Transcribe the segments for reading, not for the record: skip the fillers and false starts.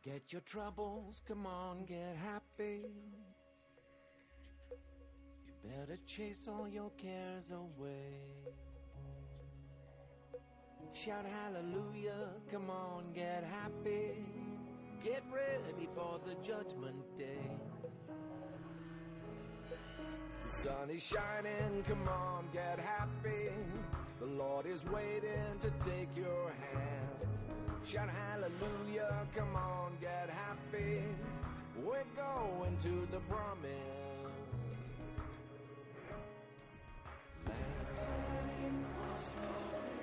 Forget your troubles, come on, get happy. You better chase all your cares away. Shout hallelujah, come on, get happy. Get ready for the judgment day. The sun is shining, come on, get happy. The Lord is waiting to take your hand. Shout hallelujah, come on, get happy. We're going to the promise land. Cross the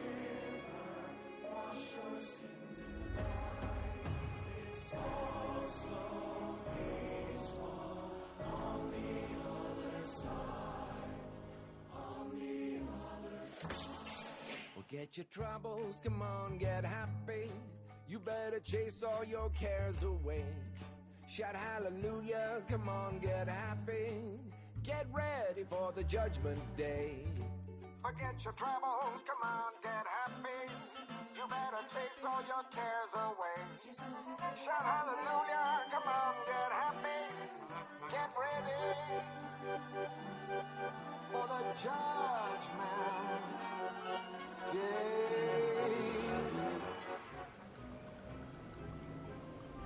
river, wash your sins in the tide. It's all so peaceful on the other side. On the other side. Forget your troubles, come on, get happy. You better chase all your cares away. Shout hallelujah, come on, get happy. Get ready for the judgment day. Forget your troubles, come on, get happy. You better chase all your cares away. Shout hallelujah, come on, get happy. Get ready for the judgment day.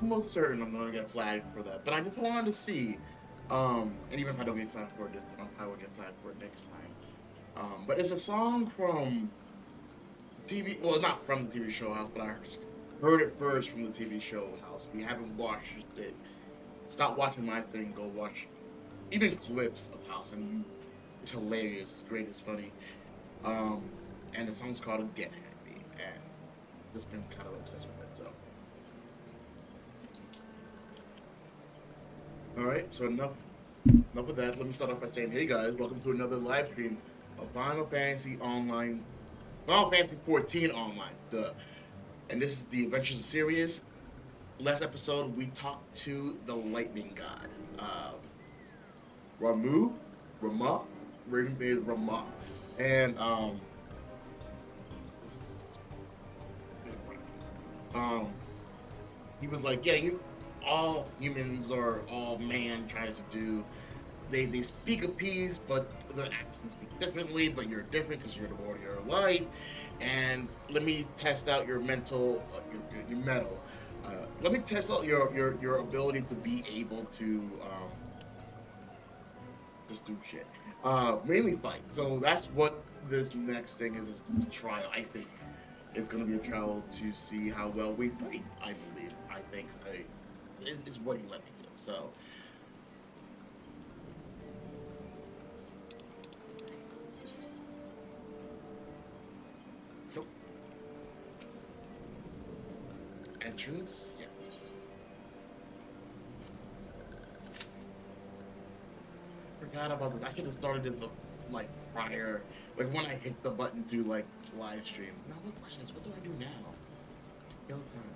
I'm most certain I'm gonna get flagged for that, but I just wanted to see, and even if I don't get flagged for it this time, I will get flagged for it next time. But it's a song from the TV. Well, it's not from the TV show House, but I heard it first from the TV show House. If you haven't watched it, stop watching my thing. Go watch even clips of House, and it's hilarious. It's great. It's funny. And the song's called "Get Happy," and I've just been kind of obsessed with it. So. Alright, so enough of that. Let me start off by saying, hey guys, welcome to another live stream of Final Fantasy 14 Online, and this is the Adventures of Sirius. Last episode, we talked to the Lightning God, Rama, Ravenbeard Rama, and, he was like, yeah, all humans or all man tries to do. They speak a piece, but their actions speak differently. But you're different because you're the warrior of light. And let me test out your mental, your metal. Let me test out your ability to be able to just do shit. Mainly fight. So that's what this next thing is. It's a trial. I think it's going to be a trial to see how well we fight. I believe. I think. Is what he led me to. So, nope. Entrance, yeah. Forgot about this. I should have started this like prior, like when I hit the button to like live stream. Now, what questions? What do I do now? Kill time.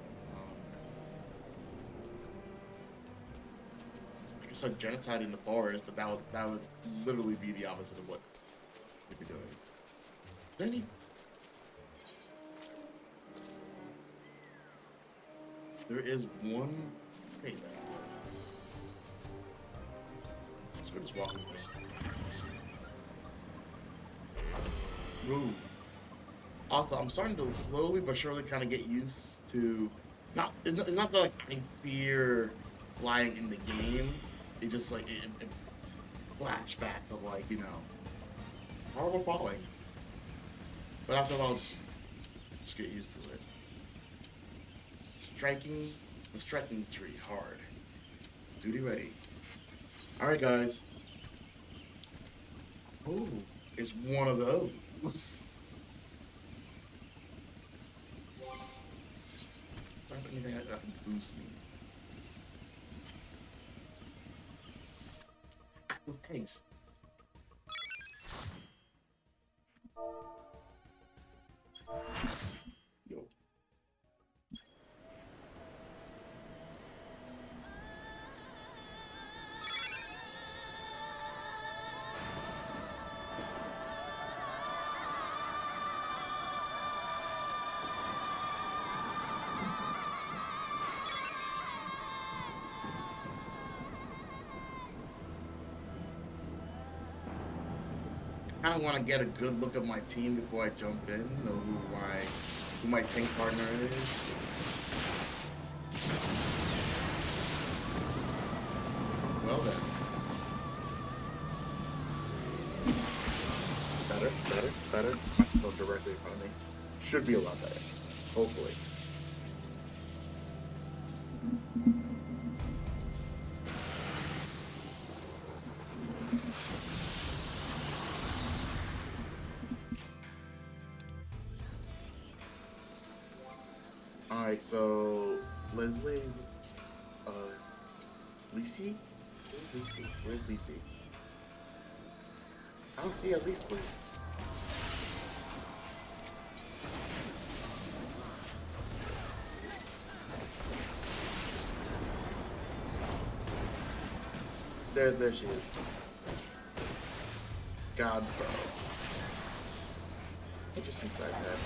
It's like genocide in the forest, but that would literally be the opposite of what we'd be doing. Then there is one. Hey, let's go just walking through. Ooh. Also, I'm starting to slowly but surely kind of get used to. It's not that like I fear flying in the game. It just like it flashbacks of like, you know, horrible falling. But after a while, just get used to it. Striking the striking tree hard. Duty ready. All right, guys. Oh, it's one of those. I don't have anything that can boost me. With case. Yo. kind of want to get a good look at my team before I jump in. Know who my tank partner is. Well then. Better. Go directly in front of me. Should be a lot better. Hopefully. Alright, so Leslie, Lisi? Where's Lisi? Where's Lisi? I don't see a Lisi. There she is. God's bow. Interesting side tab.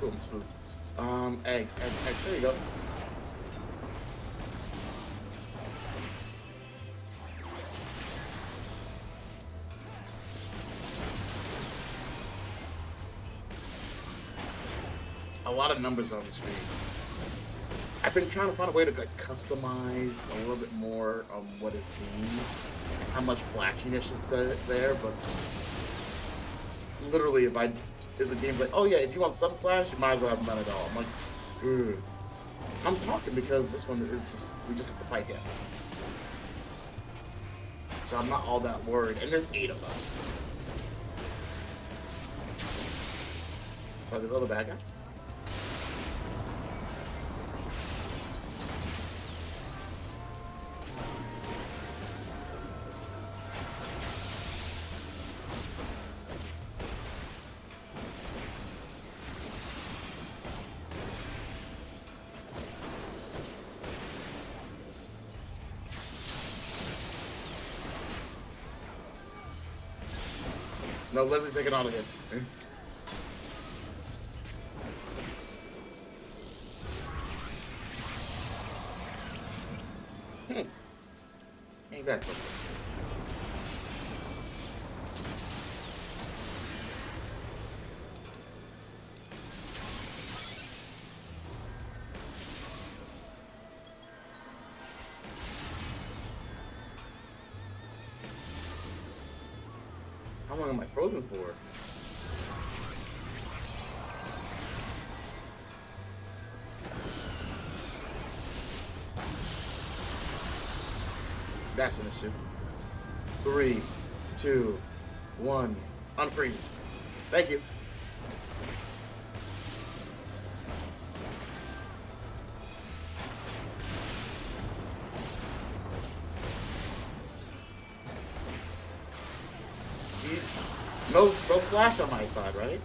Boom, smooth. Eggs. There you go. A lot of numbers on the screen. I've been trying to find a way to like customize a little bit more what is seen, how much flashiness is there, but literally if the game's like, oh yeah, if you want some flash, you might as well have none at all. I'm like, ugh. I'm talking because this one is just, we just have to fight him. So I'm not all that worried, and there's 8 of us. Are there other bad guys? No, Leslie taking all the hits. Ain't that something? How long am I frozen for? That's an issue. 3, 2, 1. Unfreeze. Thank you. No flash on my side, right?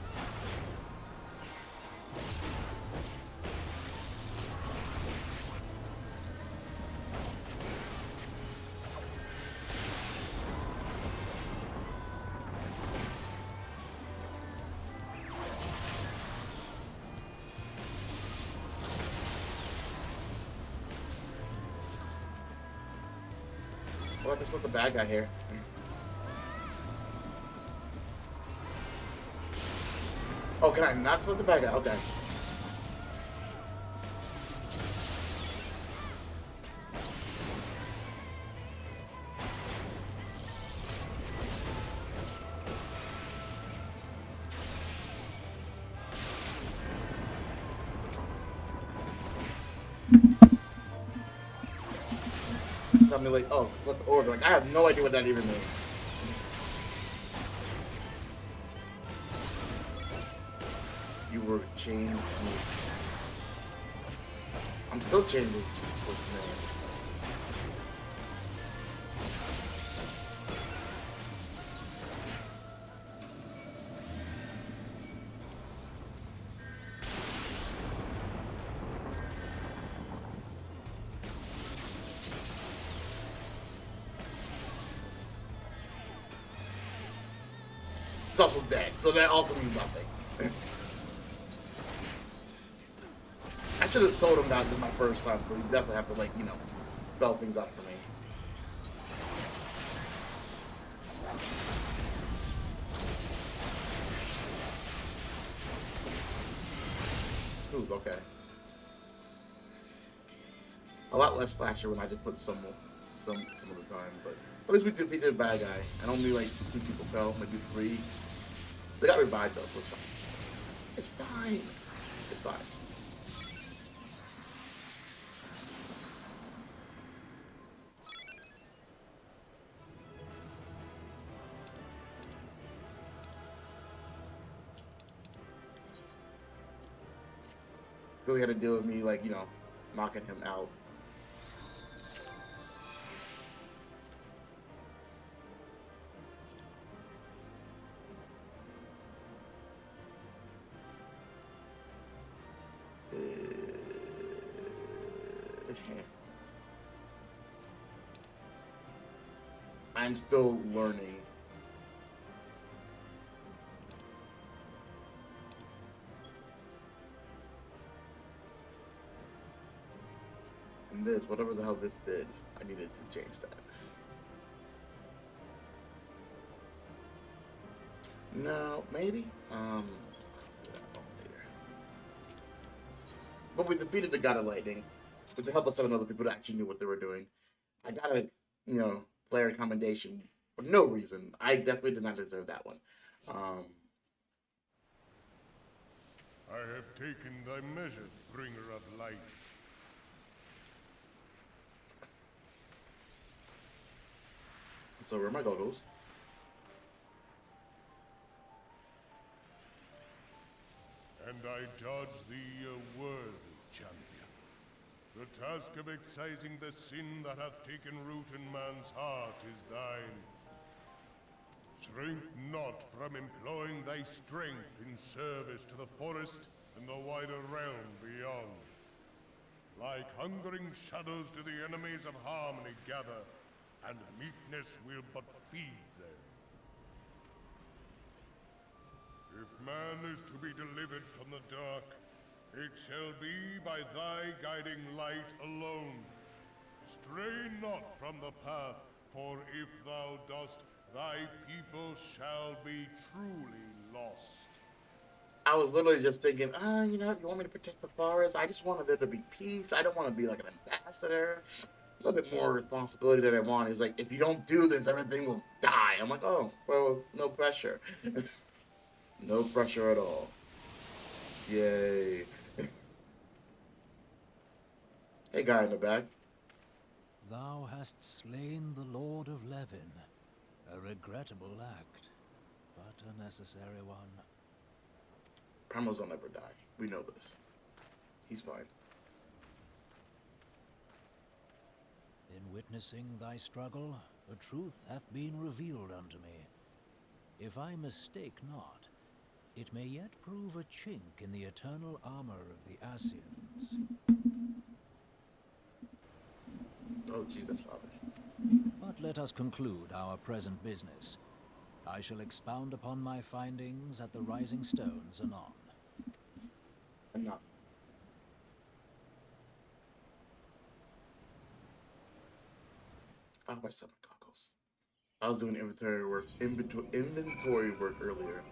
Well, this was the bad guy here. Oh, can I not select the bad guy? Okay. Tell me like, oh, what the order? Like, I have no idea what that even means. You were chained to... I'm still chained to what's his name? It's also dead, so that also means nothing. I should have sold him that my first time, so you definitely have to, like, you know, spell things up for me. Ooh, okay. A lot less flasher when I just put some of the time, but at least we defeated a bad guy. And only like 2 people fell, maybe 3. They got revived though, so it's fine. It's fine. It's fine. Really had to deal with me, like, you know, knocking him out. I'm still learning. And this, whatever the hell this did, I needed to change that. No, maybe? Later. But we defeated the God of Lightning with the help of 7 other people that actually knew what they were doing. I got a, you know, player commendation for no reason. I definitely did not deserve that one. I have taken thy measure, bringer of light. So where are my goggles? And I judge thee a worthy champion. The task of excising the sin that hath taken root in man's heart is thine. Shrink not from employing thy strength in service to the forest and the wider realm beyond. Like hungering shadows do the enemies of harmony gather, and meekness will but feed them. If man is to be delivered from the dark, it shall be by thy guiding light alone. Stray not from the path, for if thou dost, thy people shall be truly lost. I was literally just thinking, you know, you want me to protect the forest? I just wanted there to be peace. I don't want to be like an ambassador. A little bit more responsibility that I want. Is like, if you don't do this, everything will die. I'm like, oh, well, no pressure. No pressure at all. Yay. Hey, guy in the back. Thou hast slain the Lord of Levin. A regrettable act, but a necessary one. Primoz will never die. We know this. He's fine. In witnessing thy struggle, a truth hath been revealed unto me. If I mistake not, it may yet prove a chink in the eternal armor of the Asians. Oh, Jesus, love But let us conclude our present business. I shall expound upon my findings at the Rising Stones anon. Enough. I hope I said my goggles. I was doing inventory work earlier.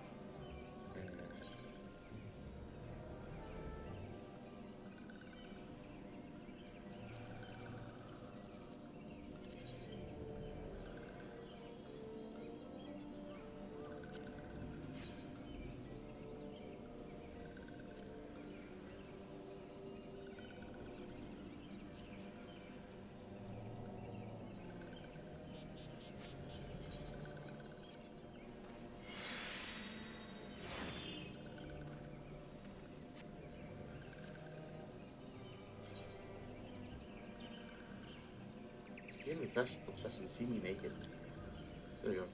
This game is obsessed to see me naked. There you go.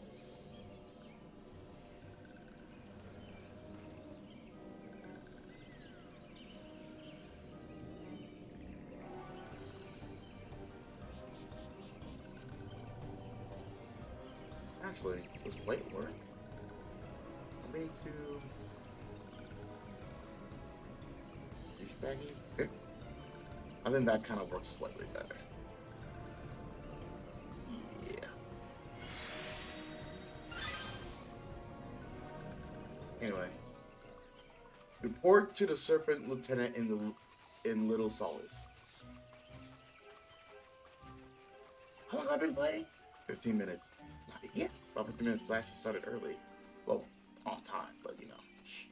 Actually, does white work? 22. Douchebaggies. I think that kind of works slightly better. Yeah. Anyway. Report to the Serpent Lieutenant in Little Solace. How long have I been playing? 15 minutes. Not yet. Yeah, about 15 minutes because I actually started early. Well, on time, but you know. Shh.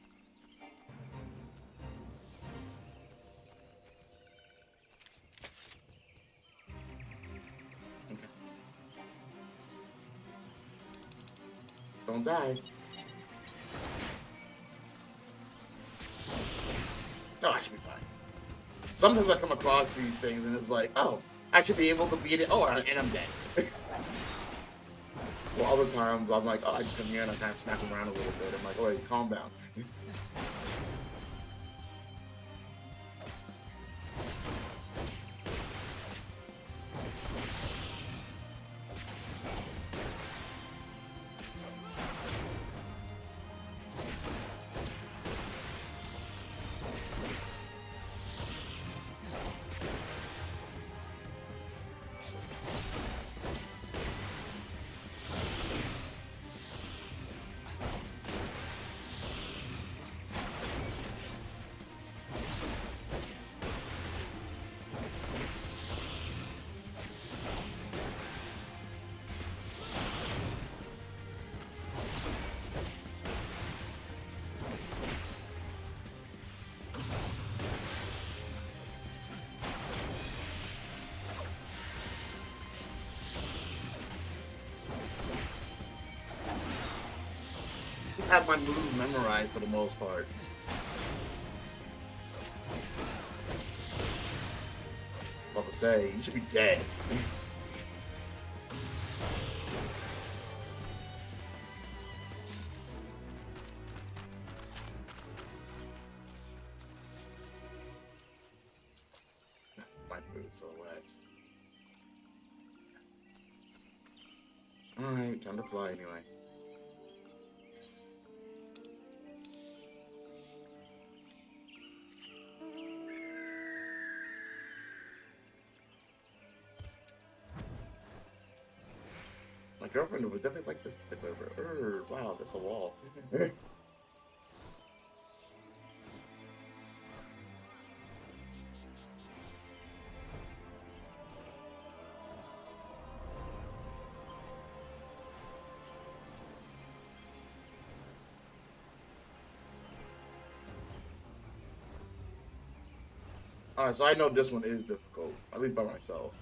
Okay. Don't die. No, I should be fine. Sometimes I come across these things and it's like, oh, I should be able to beat it. Oh, and I'm dead. Well, other times I'm like, oh, I just come here and I kind of smack them around a little bit. I'm like, oh, wait, calm down. I have my move memorized for the most part. About to say, you should be dead. My boot silhouettes. Alright, time to fly anyway. My girlfriend would definitely like this particular. Wow, that's a wall. Alright, so I know this one is difficult, at least by myself.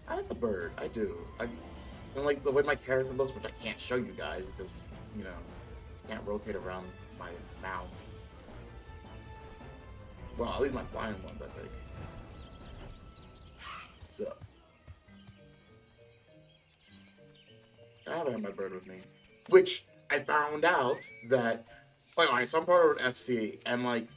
I like the bird, I do. I like the way my character looks, which I can't show you guys because, you know, I can't rotate around my mount. Well, at least my flying ones, I think. So. I haven't had my bird with me. Which, I found out that, like, alright, so I'm part of an FC, and, like,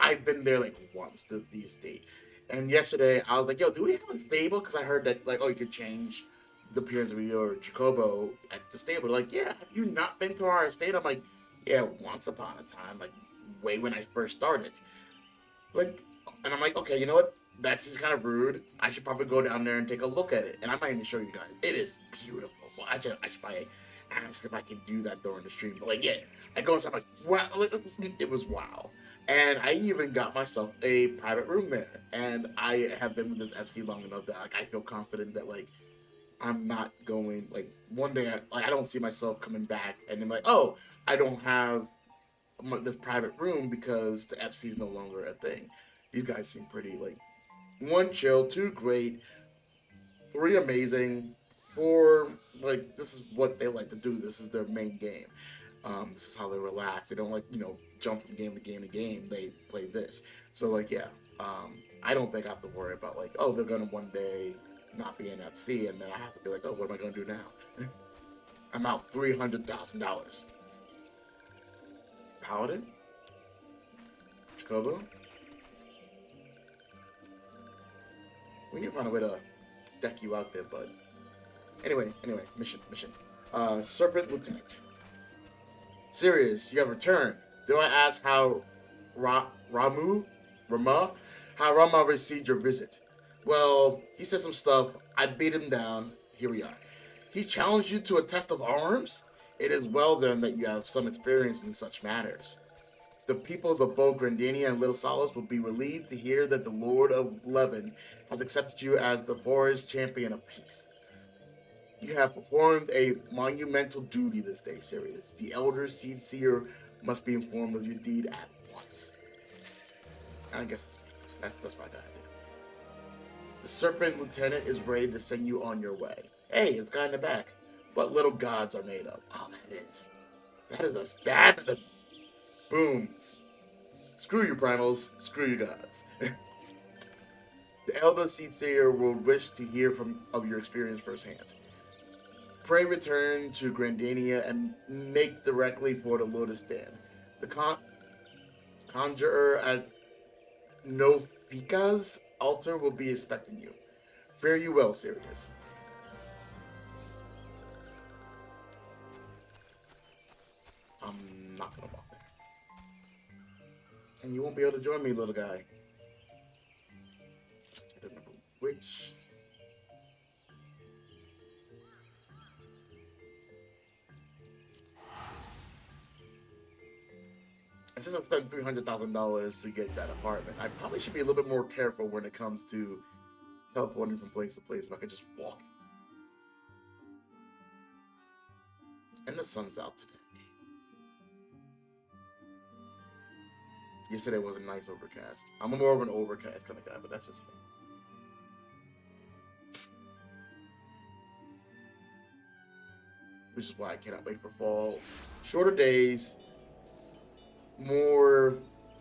I've been there, like, once, the estate. And yesterday, I was like, yo, do we have a stable? Because I heard that, like, oh, you could change the appearance of your Chocobo at the stable. Like, yeah, have you not been to our estate? I'm like, yeah, once upon a time, like, way when I first started. Like, and I'm like, okay, you know what? That's just kind of rude. I should probably go down there and take a look at it. And I might even show you guys. It is beautiful. Well, I should probably ask if I can do that during the stream. But, like, yeah, I go inside, I'm like, wow. It was wow. And I even got myself a private room there. And I have been with this FC long enough that, like, I feel confident that, like, I'm not going, like, one day, I don't see myself coming back and then, like, oh, I don't have this private room because the FC is no longer a thing. These guys seem pretty, like, 1, chill, 2, great, 3, amazing, 4, like, this is what they like to do. This is their main game. This is how they relax. They don't, like, you know, jump from game to game to game. They play this. So, like, yeah, I don't think I have to worry about, like, oh, they're going to one day not be an FC, and then I have to be like, oh, what am I going to do now? I'm out $300,000. Paladin? Chocobo? We need to find a way to deck you out there, bud. Anyway, mission. Serpent Lieutenant. Sirius, you have returned. Do I ask how Rama, how Rama received your visit? Well, he said some stuff. I beat him down. Here we are. He challenged you to a test of arms? It is well then that you have some experience in such matters. The peoples of both Grandania and Little Solace will be relieved to hear that the Lord of Levin has accepted you as the forest champion of peace. You have performed a monumental duty this day, Sirius. The Elder Seed Seer must be informed of your deed at once. I guess that's my guy. The Serpent Lieutenant is ready to send you on your way. Hey, it's guy in the back. What little gods are made of? Oh, that is a stab in the boom. Screw you, primals. Screw you, gods. The Elder Seed Seer will wish to hear of your experience firsthand. Pray return to Grandania and make directly for the Lotus Den. The conjurer at Nofika's altar will be expecting you. Fare you well, Sirius. I'm not gonna walk there. And you won't be able to join me, little guy. I don't remember which. And since I spent $300,000 to get that apartment, I probably should be a little bit more careful when it comes to teleporting from place to place if I could just walk. And the sun's out today. Yesterday was a nice overcast. I'm more of an overcast kind of guy, but that's just me. Which is why I cannot wait for fall. Shorter days. More,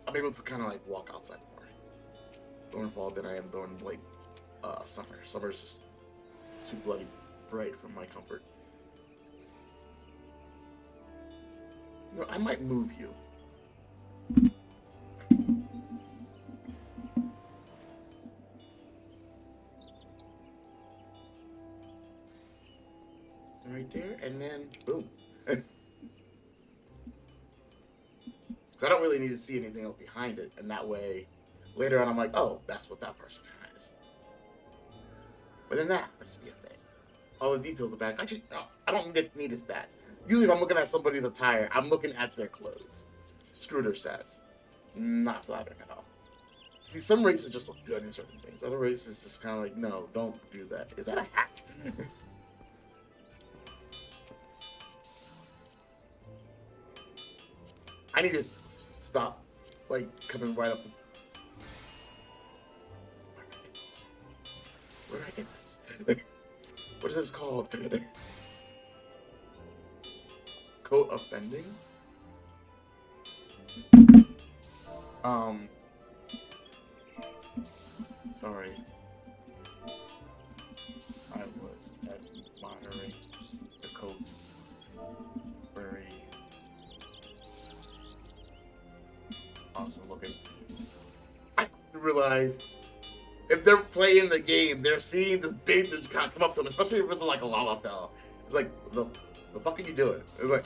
I'm able to kind of like walk outside more during fall than I am during like summer. Summer is just too bloody bright for my comfort. You know, I might move you. Right there, and then boom. I don't really need to see anything else behind it, and that way, later on, I'm like, oh, that's what that person has. But then that must be a thing. All the details are back. Actually, no, I don't need his stats. Usually, if I'm looking at somebody's attire, I'm looking at their clothes. Screw their stats. Not flattering at all. See, some races just look good in certain things. Other races just kind of like, no, don't do that. Is that a hat? I need to stop, like, coming right up the... Where did I get this? What is this called? Coat offending? Sorry. I was admiring the coats. Very awesome looking. I realized if they're playing the game, they're seeing this big dude kind of come up to them, especially if it's like a Lalafell. It's like, the fuck are you doing? It's like,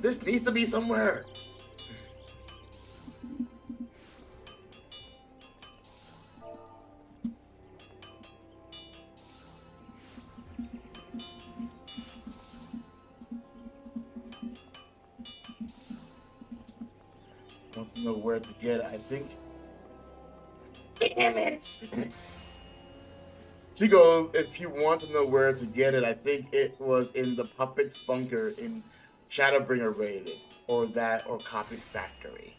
This needs to be somewhere. Want to know where to get it, I think. Damn it! She goes, if you want to know where to get it, I think it was in the Puppet's Bunker in Shadowbringer Rated. Or that, or Copy Factory.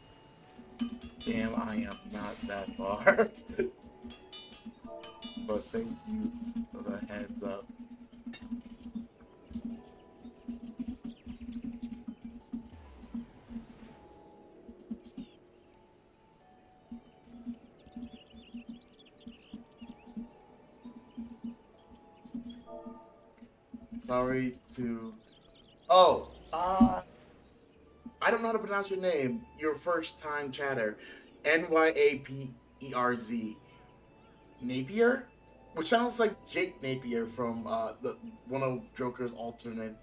Damn, I am not that far. But thank you for the heads up. Sorry to... Oh, I don't know how to pronounce your name. Your first time chatter. Nyapperz. Napier, which sounds like Jake Napier from the one of Joker's alternate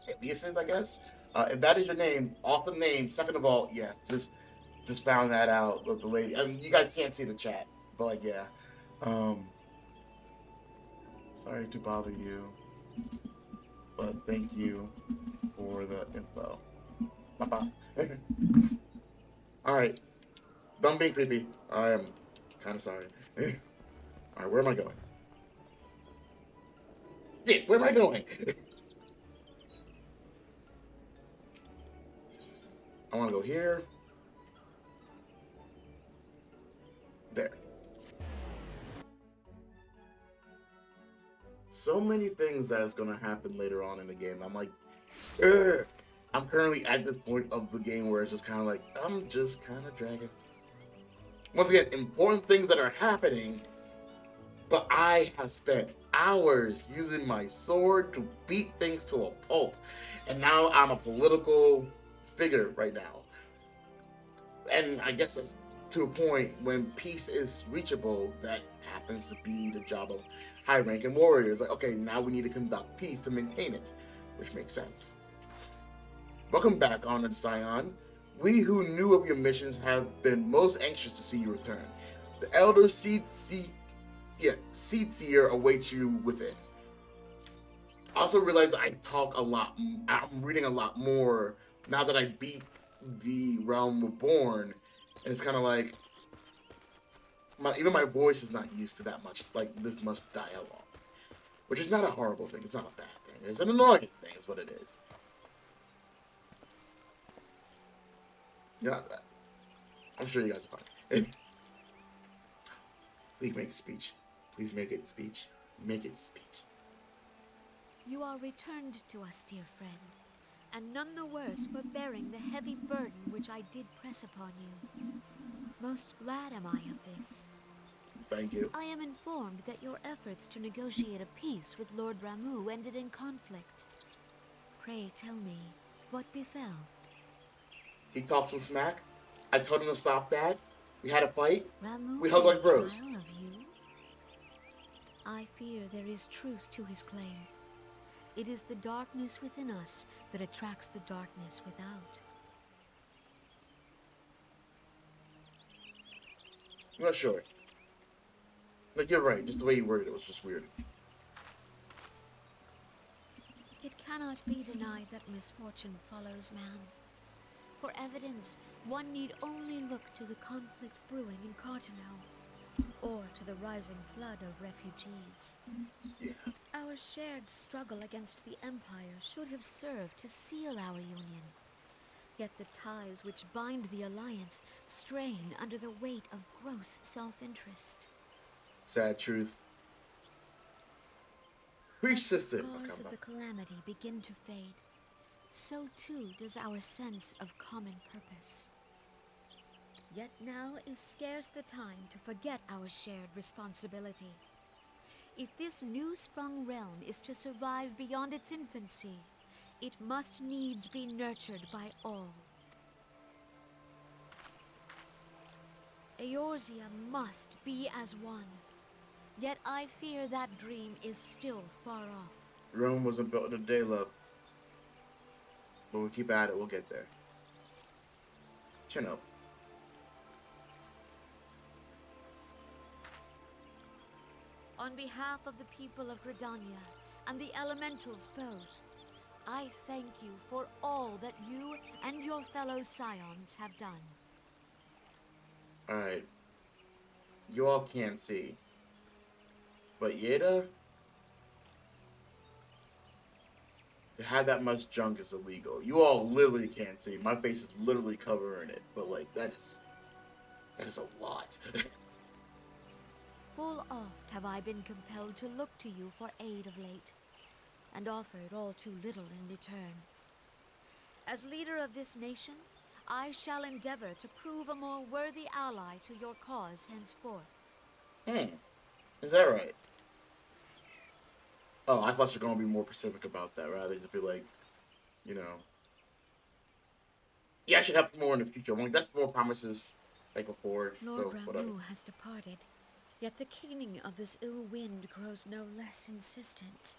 aliases, I guess. If that is your name, awesome name. Second of all, yeah, just found that out. The lady, I mean, you guys can't see the chat, but like, yeah. Um, Sorry to bother you, but thank you for the info. Bye bye. All right, done being creepy. I am kind of sorry. All right, where am I going? Shit, where am I going? I want to go here. There. So many things that's gonna happen later on in the game. I'm like, ugh. I'm currently at this point of the game where it's just kind of like, I'm just kind of dragging. Once again, important things that are happening, but I have spent hours using my sword to beat things to a pulp. And now I'm a political figure right now. And I guess it's to a point when peace is reachable, that happens to be the job of high-ranking warriors. Like, okay, now we need to conduct peace to maintain it, which makes sense. Welcome back, Honored Scion. We who knew of your missions have been most anxious to see you return. The Elder Seedseer awaits you within. I also realize I talk a lot. I'm reading a lot more now that I beat the Realm Reborn, and it's kind of like even my voice is not used to that much, like this much dialogue, which is not a horrible thing. It's not a bad thing. It's an annoying thing. Is what it is. Yeah, I'm sure you guys are fine. Please make a speech. Please make it speech. Make it speech. You are returned to us, dear friend, and none the worse for bearing the heavy burden which I did press upon you. Most glad am I of this. Thank you. I am informed that your efforts to negotiate a peace with Lord Ramu ended in conflict. Pray tell me, what befell? He talked some smack. I told him to stop that. We had a fight. Ramu We hugged like bros. trial of you? I fear there is truth to his claim. It is the darkness within us that attracts the darkness without. I'm not sure. Like, you're right. Just the way you worded it was just weird. It cannot be denied that misfortune follows man. For evidence, one need only look to the conflict brewing in Cartano, or to the rising flood of refugees. Yeah. Our shared struggle against the Empire should have served to seal our union. Yet the ties which bind the Alliance strain under the weight of gross self-interest. Sad truth. Preach, sister. Scars of the calamity begin to fade. So too does our sense of common purpose. Yet now is scarce the time to forget our shared responsibility. If this new-sprung realm is to survive beyond its infancy, it must needs be nurtured by all. Eorzea must be as one. Yet I fear that dream is still far off. Rome wasn't built in a day, love. But we'll keep at it. We'll get there. Chin up. On behalf of the people of Gridania and the elementals both, I thank you for all that you and your fellow scions have done. Alright. You all can't see. But Yeda, to have that much junk is illegal. You all literally can't see. My face is literally covering it. But like, that is a lot. Full oft have I been compelled to look to you for aid of late, and offered all too little in return. As leader of this nation, I shall endeavor to prove a more worthy ally to your cause henceforth. Is that right? Oh, I thought you were going to be more specific about that, rather than just be like, you know, yeah, I should help more in the future. I'm like, that's more promises like before, Lord so whatever. Ramu has departed. Yet the keening of this ill wind grows no less insistent.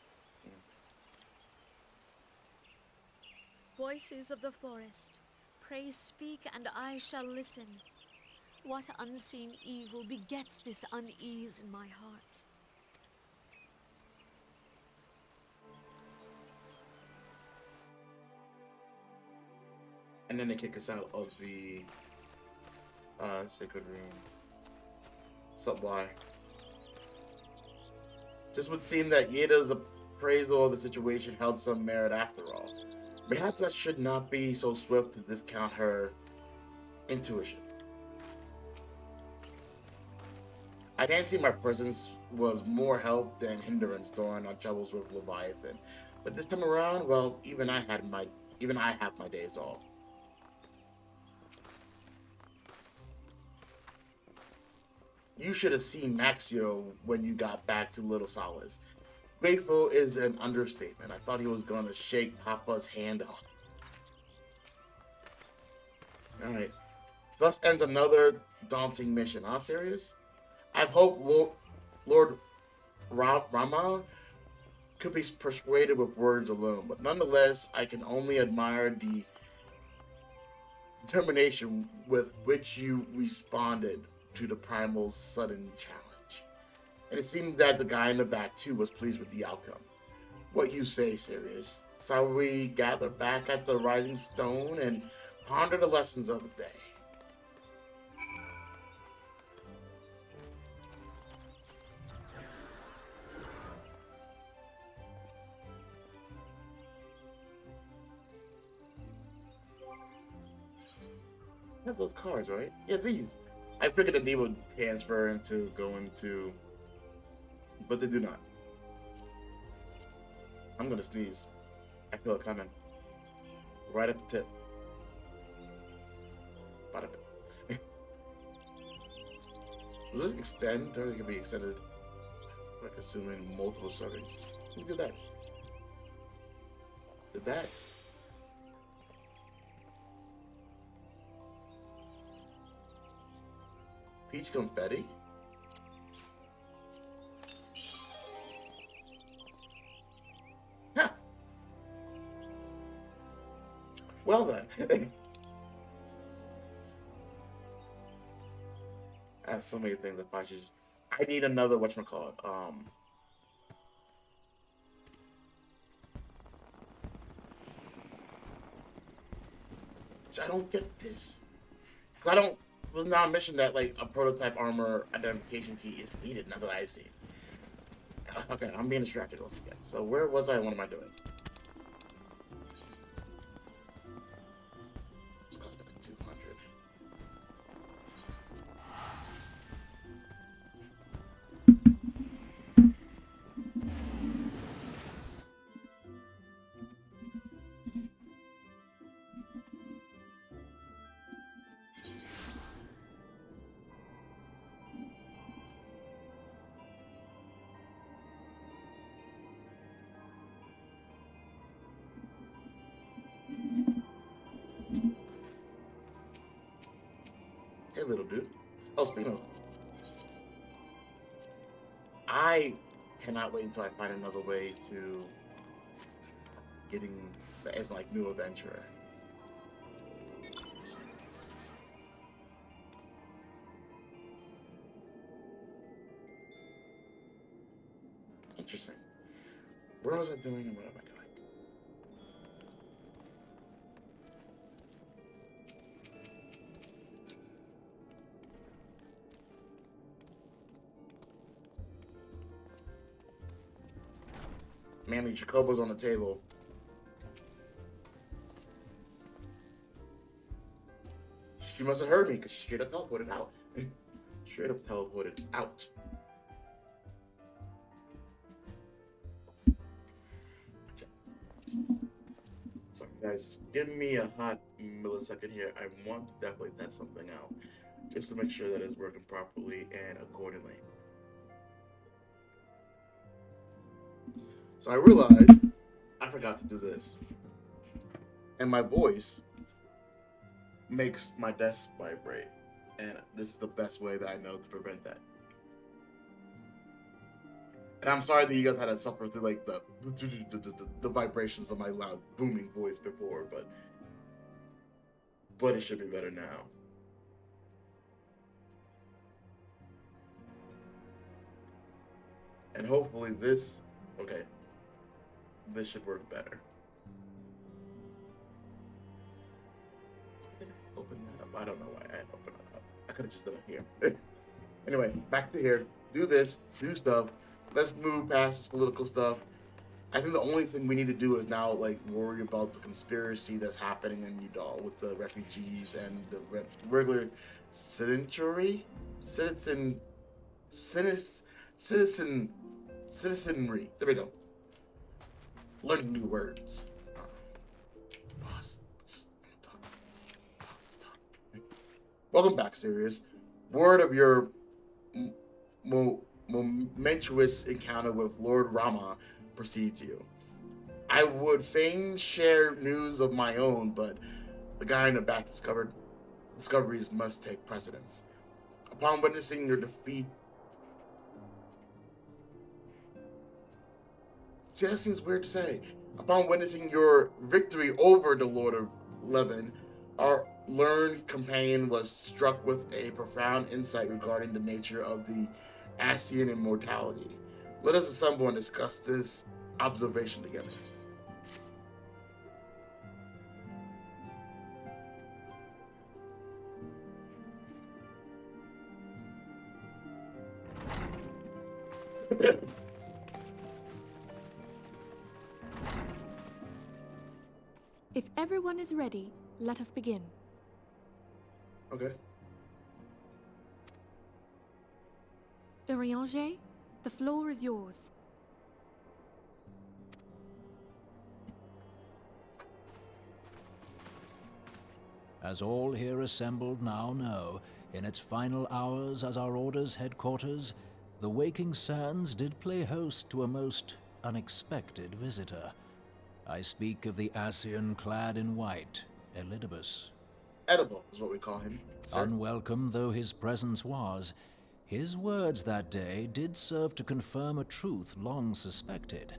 Voices of the forest, pray speak and I shall listen. What unseen evil begets this unease in my heart? And then they kick us out of the sacred room. Supply. This would seem that Yeda's appraisal of the situation held some merit after all. Perhaps I should not be so swift to discount her intuition. I can't see my presence was more help than hindrance during our troubles with Leviathan. But this time around, well, even I have my days off. You should have seen Maxio when you got back to Little Solace. Grateful is an understatement. I thought he was going to shake Papa's hand off. Alright. Thus ends another daunting mission, huh, Sirius? I hope Lord Rama could be persuaded with words alone, but nonetheless, I can only admire the determination with which you responded to the Primal's sudden challenge. And it seemed that the guy in the back, too, was pleased with the outcome. What you say, Sirius? Shall we gather back at the Rising Stone and ponder the lessons of the day? Have those cards, right? Yeah, these. I figured that they would transfer into going to, but they do not. I'm gonna sneeze. I feel it coming. Right at the tip. Bada bing. Does this extend, or it can be extended, like assuming multiple servings? Let me do that. Did that? Peach confetti? Huh. Well then. I have so many things that I need another whatchamacallit. I don't get this. I don't. There's not a mission that like a prototype armor identification key is needed. Not that I've seen. Okay, I'm being distracted once again. So where was I? What am I doing? It's cost me like 200. Hey, little dude. Oh, speaking of, I cannot wait until I find another way to getting as like new adventurer. Interesting. Where was I doing and what am I doing? Mammy Jacobo's on the table. She must have heard me because she straight up teleported out. Straight up teleported out. Sorry guys, give me a hot millisecond here. I want to definitely test something out. Just to make sure that it's working properly and accordingly. So I realized I forgot to do this. And my voice makes my desk vibrate. And this is the best way that I know to prevent that. And I'm sorry that you guys had to suffer through like the vibrations of my loud booming voice before, but it should be better now. And hopefully this should work better. Did I open that up? I don't know why I had to open it up. I could have just done it here. Anyway, back to here. Do this, do stuff. Let's move past this political stuff. I think the only thing we need to do is now like worry about the conspiracy that's happening in Udall with the refugees and the regular citizenry. There we go. Learning new words. Boss, just stop. Welcome back, Sirius. Word of your momentous encounter with Lord Rama precedes you. I would fain share news of my own, but the guy in the back discoveries must take precedence. Upon witnessing your defeat, see, that seems weird to say. Upon witnessing your victory over the Lord of Levin, our learned companion was struck with a profound insight regarding the nature of the Asian immortality. Let us assemble and discuss this observation together. If everyone is ready, let us begin. Okay. Urianger, the floor is yours. As all here assembled now know, in its final hours as our Order's headquarters, the Waking Sands did play host to a most unexpected visitor. I speak of the Asian clad in white, Elidibus. Edible is what we call him, sir. Unwelcome though his presence was, his words that day did serve to confirm a truth long suspected,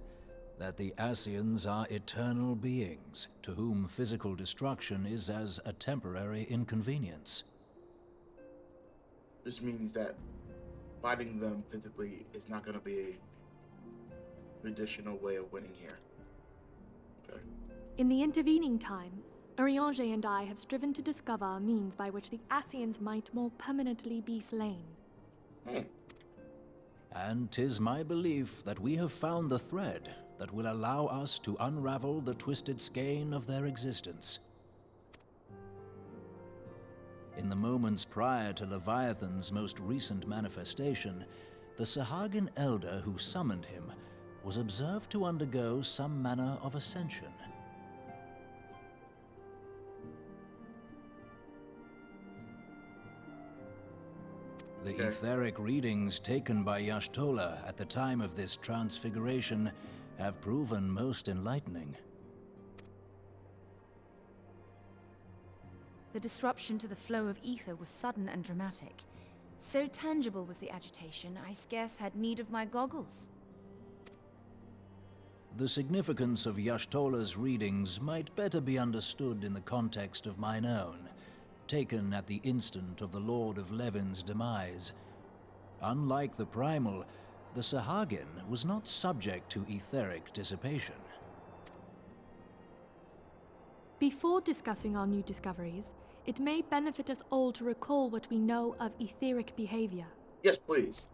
that the Asians are eternal beings, to whom physical destruction is as a temporary inconvenience. This means that fighting them physically is not going to be a traditional way of winning here. Okay. In the intervening time, Urianger and I have striven to discover a means by which the Asians might more permanently be slain. And 'tis my belief that we have found the thread that will allow us to unravel the twisted skein of their existence. In the moments prior to Leviathan's most recent manifestation, the Sahagin elder who summoned him was observed to undergo some manner of ascension. The etheric readings taken by Y'shtola at the time of this transfiguration have proven most enlightening. The disruption to the flow of ether was sudden and dramatic. So tangible was the agitation, I scarce had need of my goggles. The significance of Y'shtola's readings might better be understood in the context of mine own, taken at the instant of the Lord of Levin's demise. Unlike the Primal, the Sahagin was not subject to etheric dissipation. Before discussing our new discoveries, it may benefit us all to recall what we know of etheric behavior. Yes, please.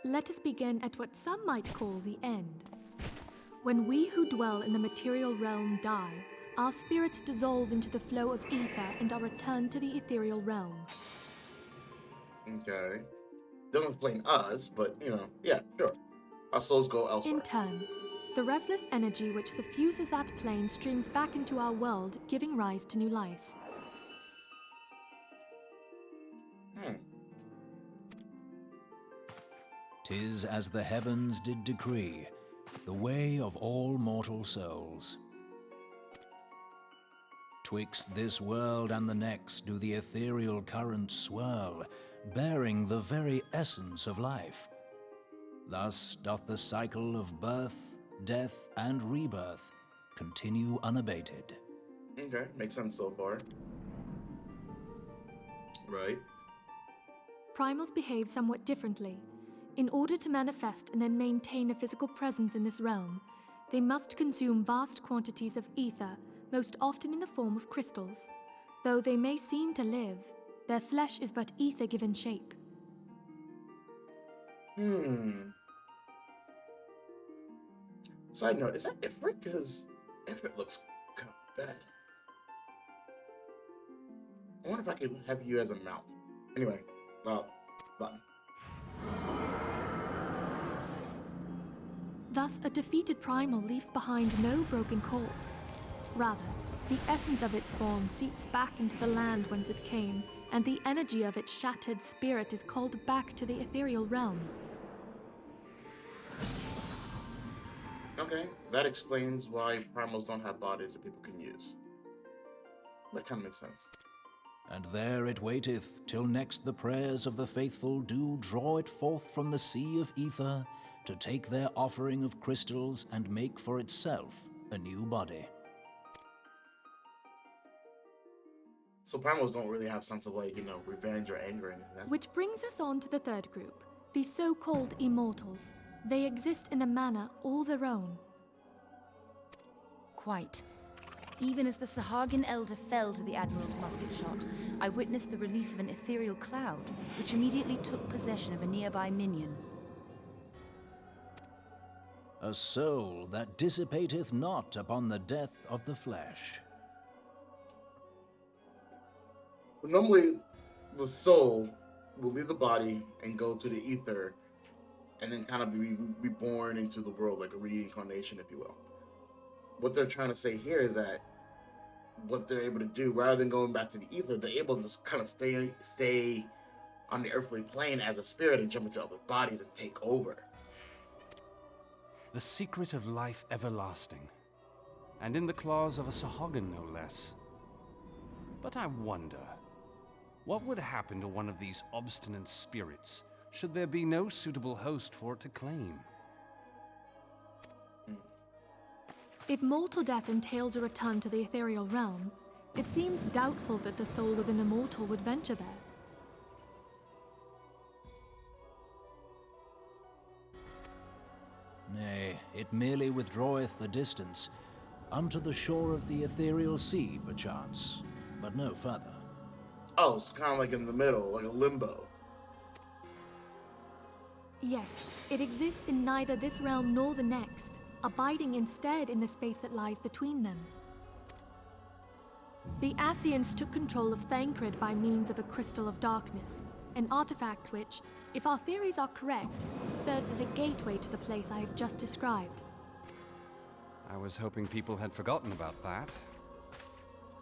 Let us begin at what some might call the end. When we who dwell in the material realm die, our spirits dissolve into the flow of ether and are returned to the ethereal realm. Okay. Doesn't explain us, but, yeah, sure. Our souls go elsewhere. In turn, the restless energy which suffuses that plane streams back into our world, giving rise to new life. Hmm. 'Tis as the heavens did decree, the way of all mortal souls. Twixt this world and the next do the ethereal currents swirl, bearing the very essence of life. Thus doth the cycle of birth, death, and rebirth continue unabated. Okay, makes sense so far. Right. Primals behave somewhat differently. In order to manifest and then maintain a physical presence in this realm, they must consume vast quantities of ether, most often in the form of crystals. Though they may seem to live, their flesh is but ether given shape. Side note, is that Ifrit? Because Ifrit looks kind of bad. I wonder if I could have you as a mount. Anyway, button. Thus, a defeated primal leaves behind no broken corpse. Rather, the essence of its form seeps back into the land whence it came, and the energy of its shattered spirit is called back to the ethereal realm. Okay, that explains why primals don't have bodies that people can use. That kind of makes sense. And there it waiteth, till next the prayers of the faithful do draw it forth from the sea of ether, to take their offering of crystals and make for itself a new body. So primals don't really have sense of revenge or anger or anything. Which brings us on to the third group, the so-called immortals. They exist in a manner all their own. Quite. Even as the Sahagin Elder fell to the Admiral's musket shot, I witnessed the release of an ethereal cloud, which immediately took possession of a nearby minion. A soul that dissipateth not upon the death of the flesh. But normally, the soul will leave the body and go to the ether, and then kind of be reborn into the world, like a reincarnation, if you will. What they're trying to say here is that what they're able to do, rather than going back to the ether, they're able to just kind of stay on the earthly plane as a spirit and jump into other bodies and take over. The secret of life everlasting, and in the claws of a Sahagin no less. But I wonder, what would happen to one of these obstinate spirits should there be no suitable host for it to claim? If mortal death entails a return to the ethereal realm, it seems doubtful that the soul of an immortal would venture there. Nay, it merely withdraweth the distance, unto the shore of the ethereal sea, perchance, but no further. Oh, it's kind of like in the middle, like a limbo. Yes, it exists in neither this realm nor the next, abiding instead in the space that lies between them. The Ascians took control of Thancred by means of a crystal of darkness, an artifact which, if our theories are correct, serves as a gateway to the place I have just described. I was hoping people had forgotten about that.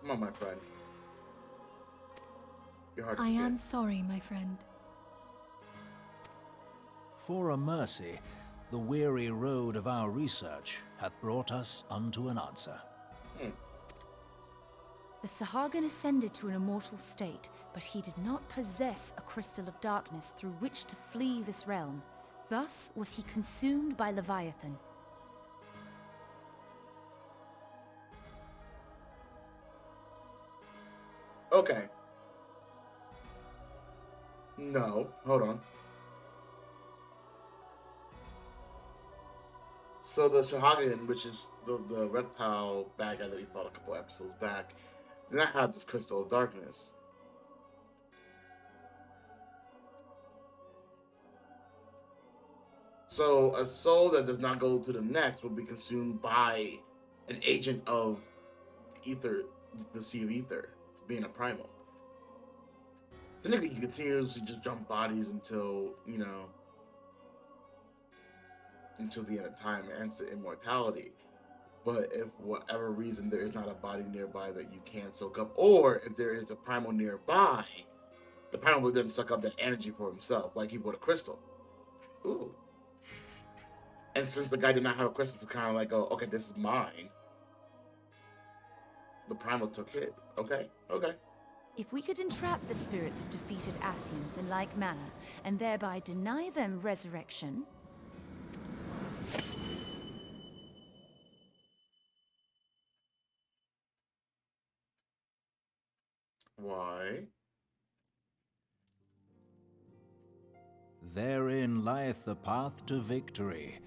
Come on, my friend. You're hard to I forget. am sorry, my friend. For a mercy, the weary road of our research hath brought us unto an answer. The Sahagin ascended to an immortal state, but he did not possess a crystal of darkness through which to flee this realm. Thus was he consumed by Leviathan. Okay. No, hold on. So the Shahagin, which is the reptile bad guy that we fought a couple episodes back, does not have this crystal of darkness. So a soul that does not go to the next will be consumed by an agent of ether, the Sea of Ether, being a primal. The next thing you continuously just jump bodies until, until the end of time and instant immortality. But if whatever reason there is not a body nearby that you can soak up, or if there is a primal nearby, the primal will then suck up that energy for himself, like he would a crystal. Ooh. And since the guy did not have a crystal to kind of like go, okay, this is mine, The primal took hit. Okay, okay. If we could entrap the spirits of defeated Ascians in like manner, and thereby deny them resurrection... Why? Therein lieth the path to victory.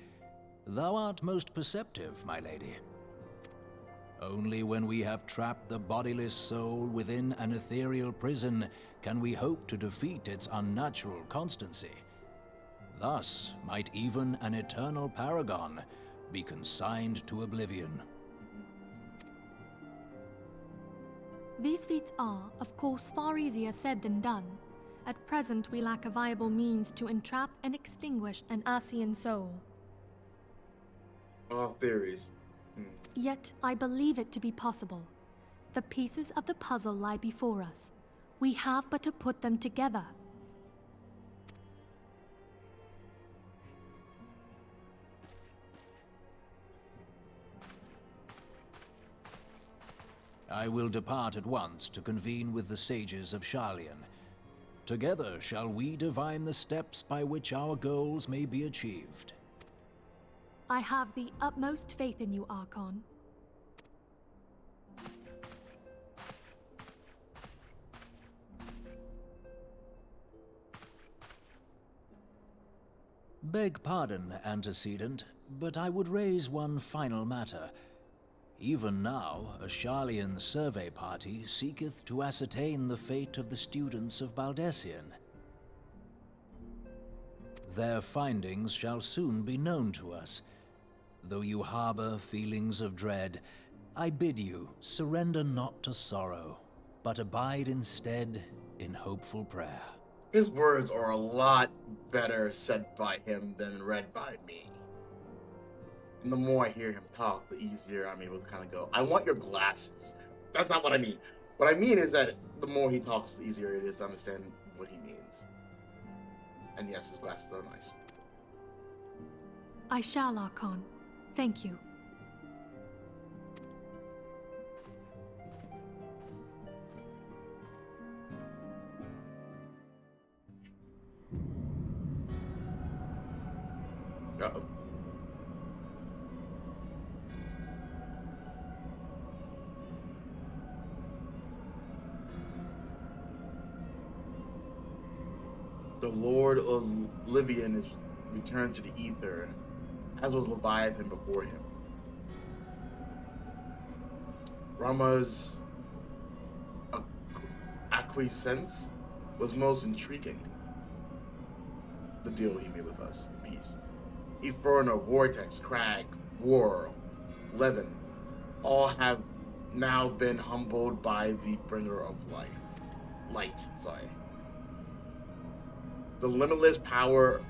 Thou art most perceptive, my lady. Only when we have trapped the bodiless soul within an ethereal prison can we hope to defeat its unnatural constancy. Thus might even an eternal paragon be consigned to oblivion. These feats are, of course, far easier said than done. At present, we lack a viable means to entrap and extinguish an Ascian soul. All theories. Yet, I believe it to be possible. The pieces of the puzzle lie before us. We have but to put them together. I will depart at once to convene with the sages of Sharlayan. Together shall we divine the steps by which our goals may be achieved. I have the utmost faith in you, Archon. Beg pardon, antecedent, but I would raise one final matter. Even now, a Sharlayan survey party seeketh to ascertain the fate of the students of Baldessian. Their findings shall soon be known to us. Though you harbor feelings of dread, I bid you surrender not to sorrow, but abide instead in hopeful prayer. His words are a lot better said by him than read by me. And the more I hear him talk, the easier I'm able to kind of go, I want your glasses. That's not what I mean. What I mean is that the more he talks, the easier it is to understand what he means. And yes, his glasses are nice. I shall, Archon. Thank you. Uh-oh. The Lord of Livian is returned to the ether, as was Leviathan before him. Rama's acquiescence was most intriguing. The deal he made with us, peace. Inferno, Vortex, Crag, War, Levin, all have now been humbled by the bringer of light. The limitless power,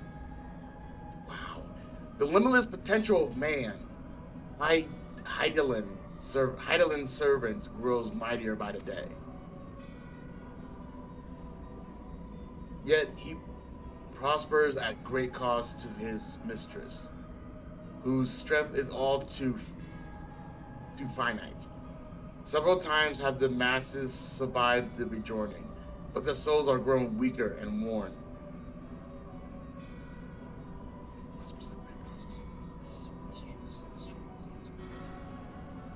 the limitless potential of man, Heidelin's servant grows mightier by the day. Yet he prospers at great cost to his mistress, whose strength is all too finite. Several times have the masses survived the rejoining, but their souls are grown weaker and worn.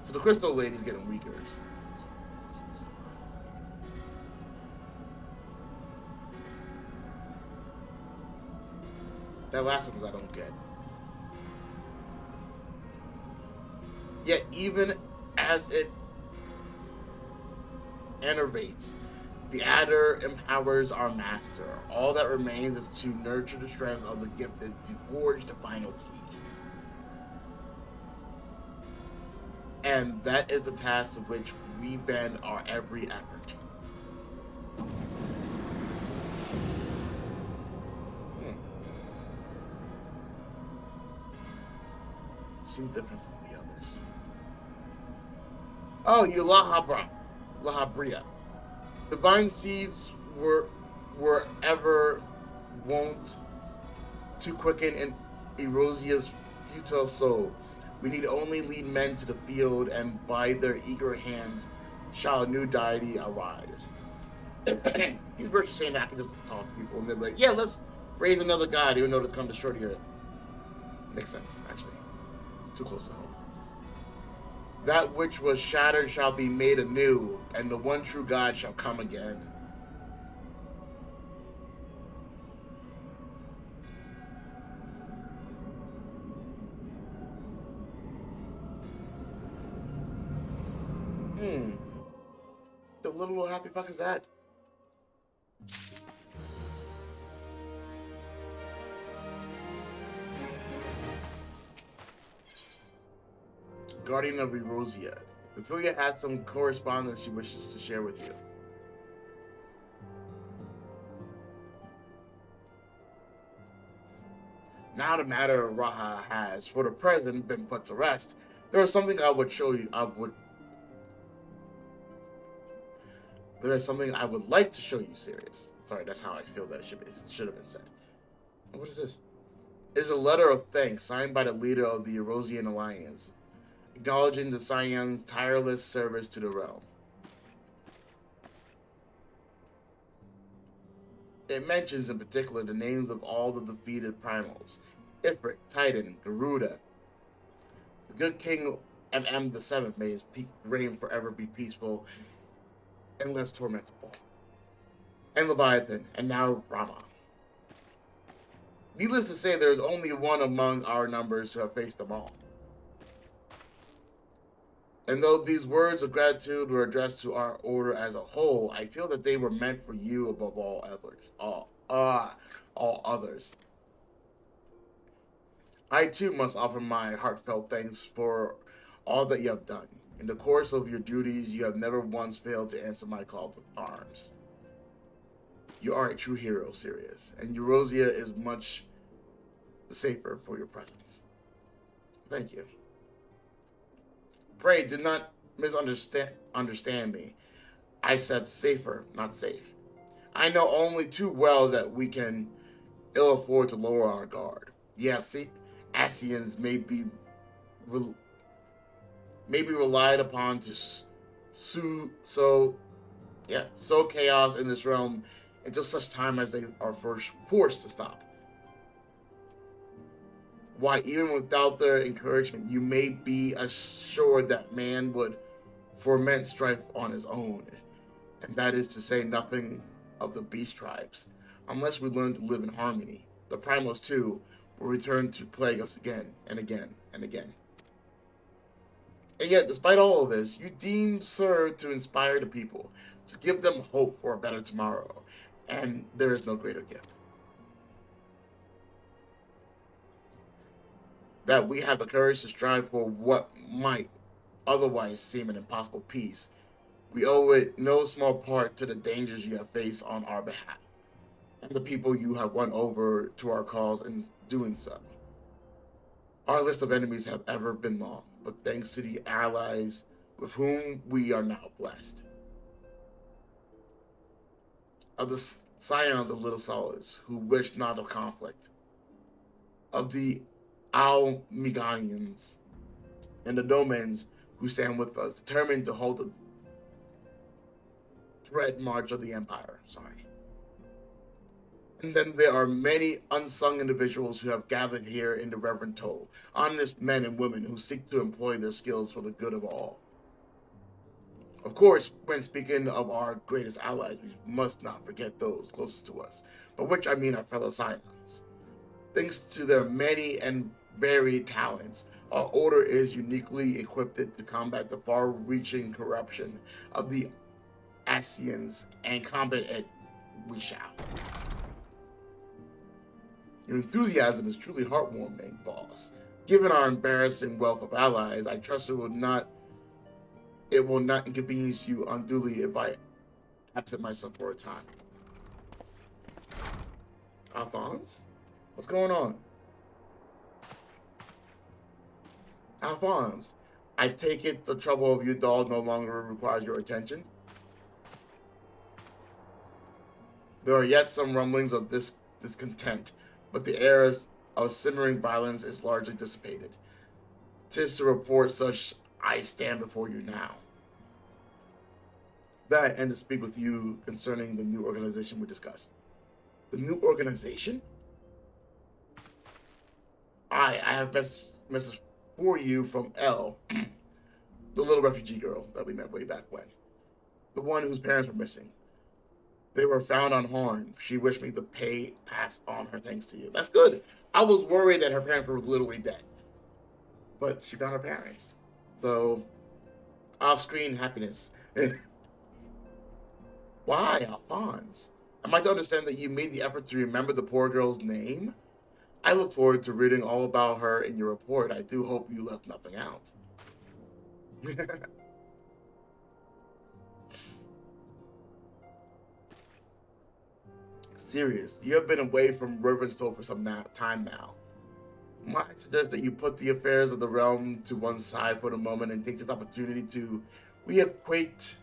So the crystal lady's getting weaker. That last sentence I don't get. Yet even as it enervates, the adder empowers our master. All that remains is to nurture the strength of the gifted to forge the final key. And that is the task to which we bend our every effort. Seem different from the others. Oh, you Lahabria. Divine seeds were ever wont to quicken in Erosia's futile soul. We need only lead men to the field, and by their eager hands shall a new deity arise. He's virtually saying that I can just talk to people and they're like, yeah, let's raise another god even though it's come to destroy the earth. Makes sense, actually. Too close to home. That which was shattered shall be made anew, and the one true God shall come again. The little happy fuck is that? Guardian of Erosia. Ophelia had some correspondence she wishes to share with you. Now the matter of Raha has, for the present, been put to rest. There is something I would show you. There is something I would like to show you, Sirius. Sorry, that's how I feel that it should have been said. What is this? It is a letter of thanks signed by the leader of the Erosian Alliance, acknowledging the Scion's tireless service to the realm. It mentions in particular the names of all the defeated primals: Ifrit, Titan, Garuda. The good king MM the Seventh, may his reign forever be peaceful and less tormentable. And Leviathan, and now Rama. Needless to say, there is only one among our numbers who have faced them all. And though these words of gratitude were addressed to our order as a whole, I feel that they were meant for you above all others. All others. I too must offer my heartfelt thanks for all that you have done. In the course of your duties, you have never once failed to answer my call to arms. You are a true hero, Sirius, and Erosia is much the safer for your presence. Thank you. Pray, do not misunderstand me. I said safer, not safe. I know only too well that we can ill afford to lower our guard. Yes, Asians may be relied upon to sow chaos in this realm until such time as they are first forced to stop. Why, even without their encouragement, you may be assured that man would foment strife on his own, and that is to say nothing of the beast tribes. Unless we learn to live in harmony, the primals too will return to plague us again and again and again. And yet, despite all of this, you deem serve to inspire the people, to give them hope for a better tomorrow, and there is no greater gift. That we have the courage to strive for what might otherwise seem an impossible peace. We owe it no small part to the dangers you have faced on our behalf, and the people you have won over to our cause in doing so. Our list of enemies have ever been long, but thanks to the allies with whom we are now blessed. Of the scions of Little Solids, who wish not of conflict. Of the Almiganians and the Domans who stand with us, determined to hold the dread march of the Empire. And then there are many unsung individuals who have gathered here in the reverent toll, honest men and women who seek to employ their skills for the good of all. Of course, when speaking of our greatest allies, we must not forget those closest to us, by which I mean our fellow scions. Thanks to their many and varied talents, our order is uniquely equipped to combat the far-reaching corruption of the Asians, and combat it we shall. Your enthusiasm is truly heartwarming, boss. Given our embarrassing wealth of allies, I trust it will not inconvenience you unduly if I absent myself for a time. Alphonse? What's going on? Alphonse, I take it the trouble of your doll no longer requires your attention? There are yet some rumblings of discontent, but the air of simmering violence is largely dissipated. 'Tis to report such I stand before you now. that and to speak with you concerning the new organization we discussed. The new organization? I have message for you from Elle, the little refugee girl that we met way back when. The one whose parents were missing. They were found unharmed. She wished me to pass on her thanks to you. That's good. I was worried that her parents were literally dead. But she found her parents. So, off-screen happiness. Why, Alphonse? Am I to understand that you made the effort to remember the poor girl's name? I look forward to reading all about her in your report. I do hope you left nothing out. Sirius, you have been away from Riverstone for some time now. Might suggest that you put the affairs of the realm to one side for the moment and take this opportunity to reacquainted,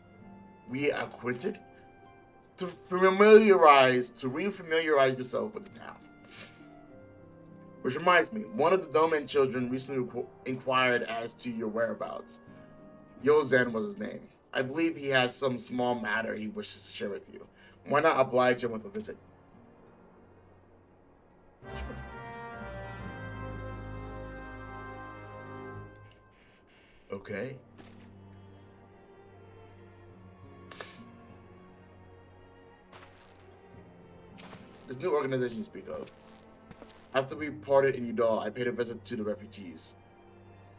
to refamiliarize yourself with the town. Which reminds me, one of the Domain children recently inquired as to your whereabouts. Yozan was his name. I believe he has some small matter he wishes to share with you. Why not oblige him with a visit? Sure. Okay. This new organization you speak of. After we parted in Udall, I paid a visit to the refugees.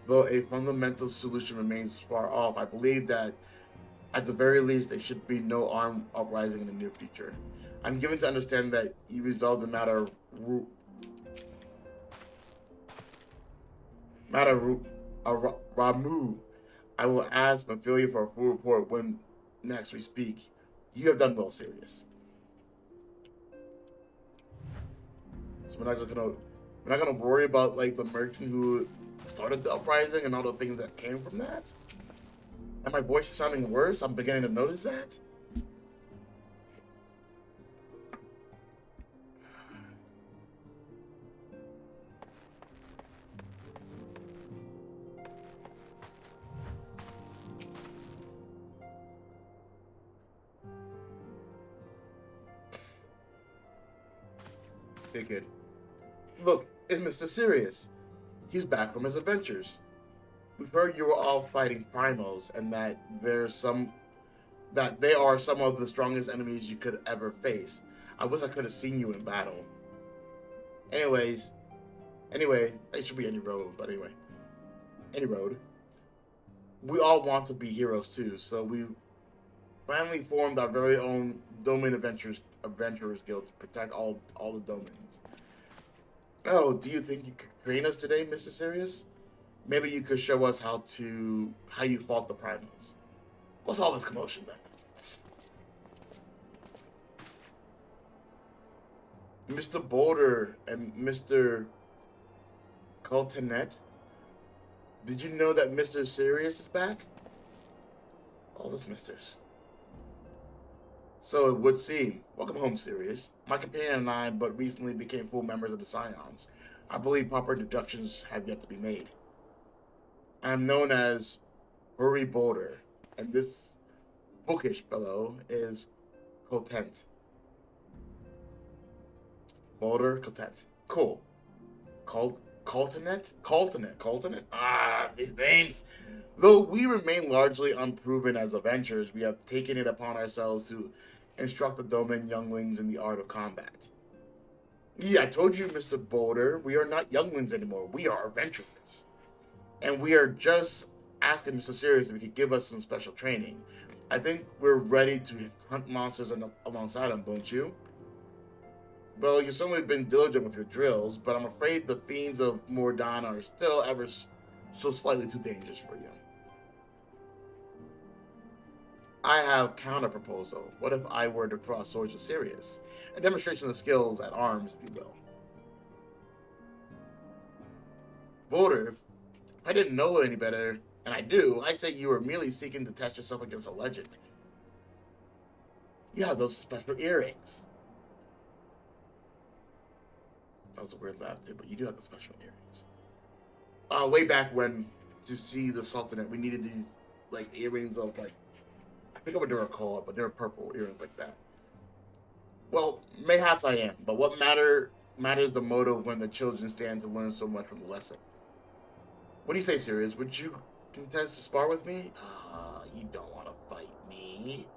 Though a fundamental solution remains far off, I believe that at the very least there should be no armed uprising in the near future. I'm given to understand that you resolved the matter Ramu. I will ask Mephilia for a full report when next we speak. You have done well, Sirius. So we're not gonna worry about like the merchant who started the uprising and all the things that came from that. And my voice is sounding worse. I'm beginning to notice that. Hey kid. Look, it's Mr. Sirius. He's back from his adventures. We've heard you were all fighting primals and that they are some of the strongest enemies you could ever face. I wish I could have seen you in battle. Anyway, it should be any road, but anyway. Any road. We all want to be heroes too, so we finally formed our very own Domain Adventurers Guild to protect all the domains. Oh, do you think you could train us today, Mr. Sirius? Maybe you could show us how you fought the primals. What's all this commotion then? Mr. Boulder and Mr. Coltonet? Did you know that Mr. Sirius is back? All this misters. So it would seem. Welcome home, Sirius. My companion and I but recently became full members of the Scions. I believe proper introductions have yet to be made. I am known as Hurry Boulder, and this bookish fellow is Coltent. Boulder, Coltent. Cool. Coltonet? Coltonet? Ah, these names. Though we remain largely unproven as adventurers, we have taken it upon ourselves to instruct the Domain younglings in the art of combat. Yeah, I told you, Mr. Boulder, we are not younglings anymore. We are adventurers. And we are just asking Mr. Sirius if he could give us some special training. I think we're ready to hunt monsters alongside him, don't you? Well, you've certainly been diligent with your drills, but I'm afraid the fiends of Mordan are still ever so slightly too dangerous for you. I have counter-proposal. What if I were to cross swords with Sirius? A demonstration of skills at arms, if you will. Boulder, if I didn't know any better, and I do, I say you are merely seeking to test yourself against a legend. You have those special earrings. That was a weird laugh too, but you do have the special earrings. Way back when, to see the Sultanate, we needed these, like, earrings of, like, I forget what they were called, but they were purple earrings like that. Well, mayhaps I am, but what matters the motive when the children stand to learn so much from the lesson. What do you say, Sirius? Would you contest to spar with me? You don't want to fight me.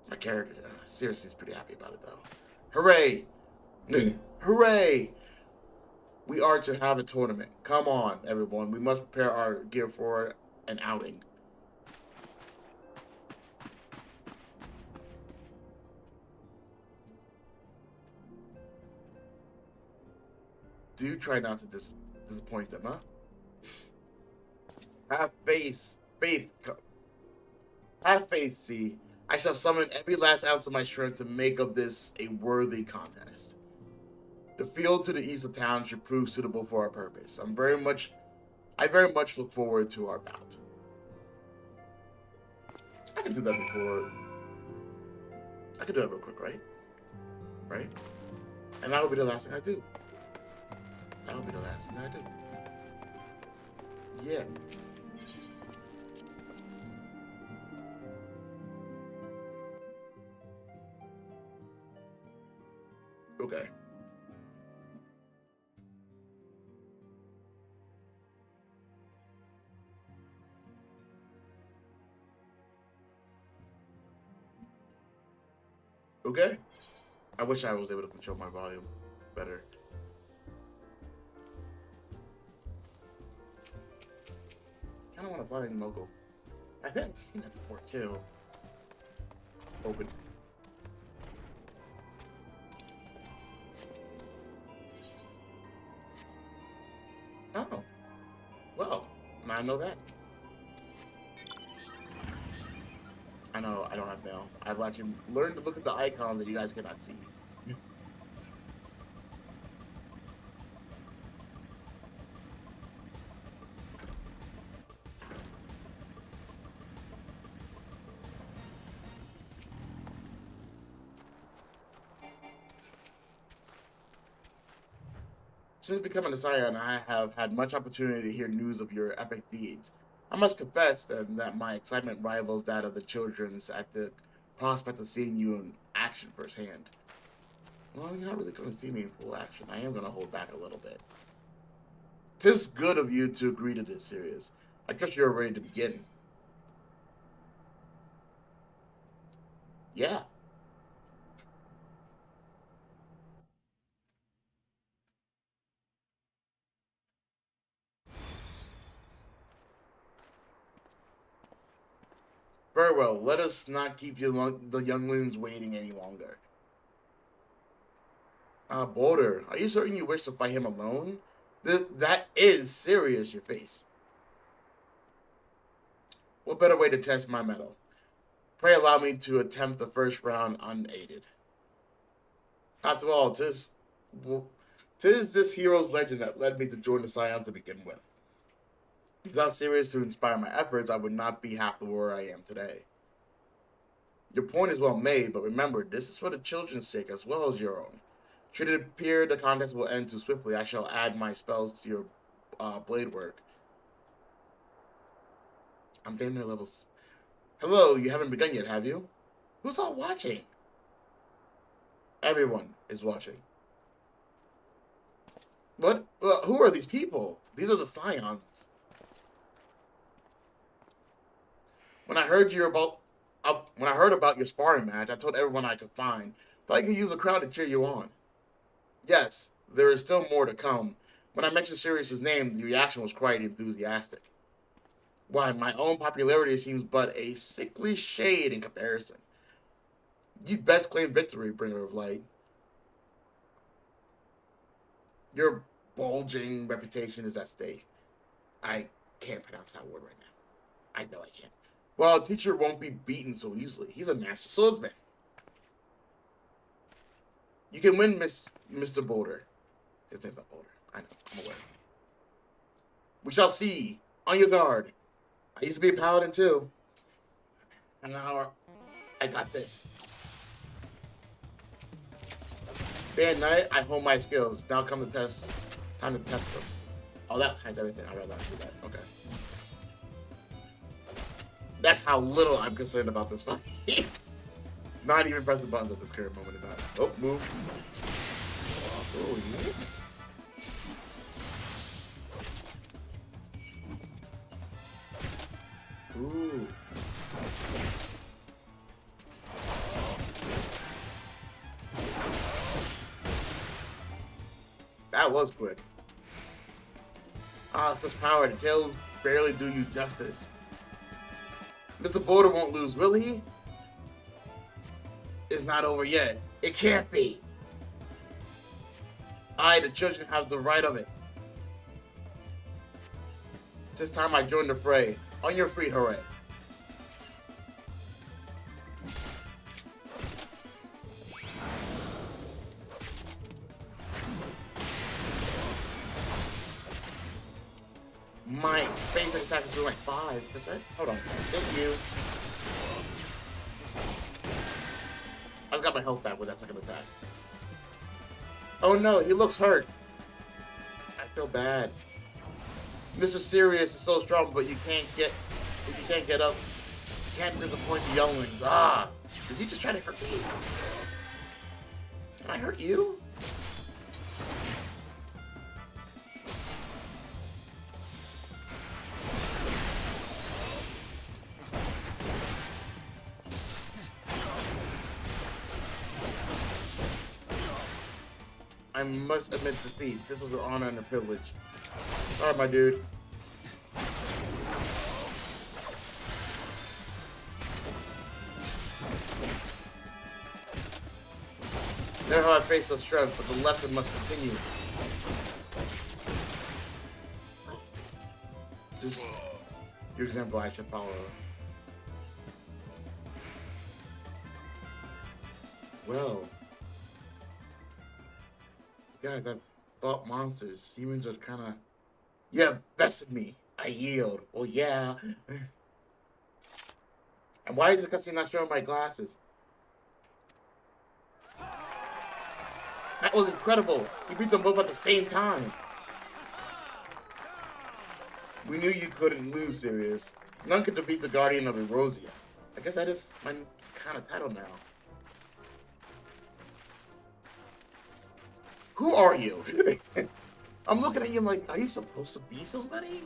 My character, Sirius is pretty happy about it, though. Hooray! Hooray! We are to have a tournament. Come on, everyone. We must prepare our gear for an outing. Do try not to disappoint them, huh? Have faith. Have faith, see. I shall summon every last ounce of my strength to make of this a worthy contest. The field to the east of town should prove suitable for our purpose. I very much look forward to our bout. I can do that before. I can do that real quick, right? Right? And that will be the last thing I do. That will be the last thing I do. Yeah. Okay. Okay. I wish I was able to control my volume better. I don't want to fly in Mogul. I think I've seen that before too. Open. Oh. Well, now I know that. I know I don't have mail. I've actually learned to look at the icon that you guys cannot see. Since becoming a Scion, I have had much opportunity to hear news of your epic deeds. I must confess then that my excitement rivals that of the children's at the prospect of seeing you in action firsthand. Well, you're not really going to see me in full action. I am going to hold back a little bit. 'Tis good of you to agree to this, Sirius. I trust you're ready to begin. Yeah. Very well. Let us not keep the younglings waiting any longer. Boulder, are you certain you wish to fight him alone? That is Sirius, your face. What better way to test my mettle? Pray allow me to attempt the first round unaided. After all, tis this hero's legend that led me to join the Scion to begin with. Without Sirius to inspire my efforts, I would not be half the warrior I am today. Your point is well made, but remember, this is for the children's sake as well as your own. Should it appear the contest will end too swiftly, I shall add my spells to your blade work. I'm damn near levels. Hello, you haven't begun yet, have you? Who's all watching? Everyone is watching. What? Who are these people? These are the Scions. When I heard about your sparring match, I told everyone I could find. Thought I could use a crowd to cheer you on. Yes, there is still more to come. When I mentioned Sirius's name, the reaction was quite enthusiastic. Why, my own popularity seems but a sickly shade in comparison. You'd best claim victory, bringer of light. Your bulging reputation is at stake. I can't pronounce that word right now. I know I can't. Well, a teacher won't be beaten so easily. He's a master swordsman. You can win, Mr. Boulder. His name's not Boulder. I know. I'm aware. We shall see. On your guard. I used to be a paladin too. And now I got this. Day and night, I hone my skills. Now come the test. Time to test them. Oh, that hides everything. I'd rather not do that. Okay. That's how little I'm concerned about this fight. Not even pressing buttons at this current moment in time. Oh, move. Oh, yeah. Ooh. That was quick. Ah, such power. The tails barely do you justice. Mr. Boulder won't lose, will he? It's not over yet. It can't be. The children have the right of it. It's time I join the fray. On your feet, hooray. My basic attack is doing like 5%. Hold on. Thank you. I just got my health back with that second attack. Oh no, he looks hurt. I feel bad. Mr. Sirius is so strong, but if you can't get up, you can't disappoint the younglings. Ah, did you just try to hurt me? Can I hurt you? I must admit defeat. This was an honor and a privilege. Sorry, my dude. Never have I faced such strength, but the lesson must continue. Just your example I should follow. Well, guys, I fought monsters. Humans are kind of... Yeah, bested me. I yield. Well, yeah. And why is the cutscene not showing my glasses? That was incredible. You beat them both at the same time. We knew you couldn't lose, Sirius. None could defeat the Guardian of Erosia. I guess that is my kind of title now. Who are you? I'm looking at you, I'm like, are you supposed to be somebody?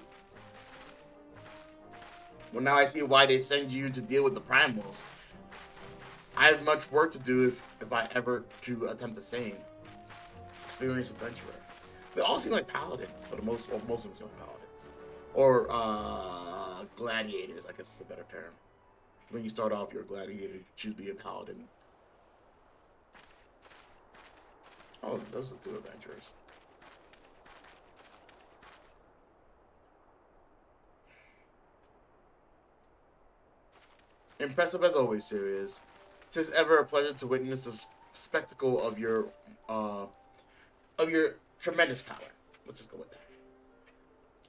Well, now I see why they send you to deal with the primals. I have much work to do if I ever to attempt the same. Experienced adventurer. They all seem like paladins, but most of them seem like paladins. Or gladiators, I guess is a better term. When you start off, you're a gladiator, you choose to be a paladin. Oh, those are 2 adventurers. Impressive as always, Sirius. 'Tis ever a pleasure to witness the spectacle of your tremendous power. Let's just go with that.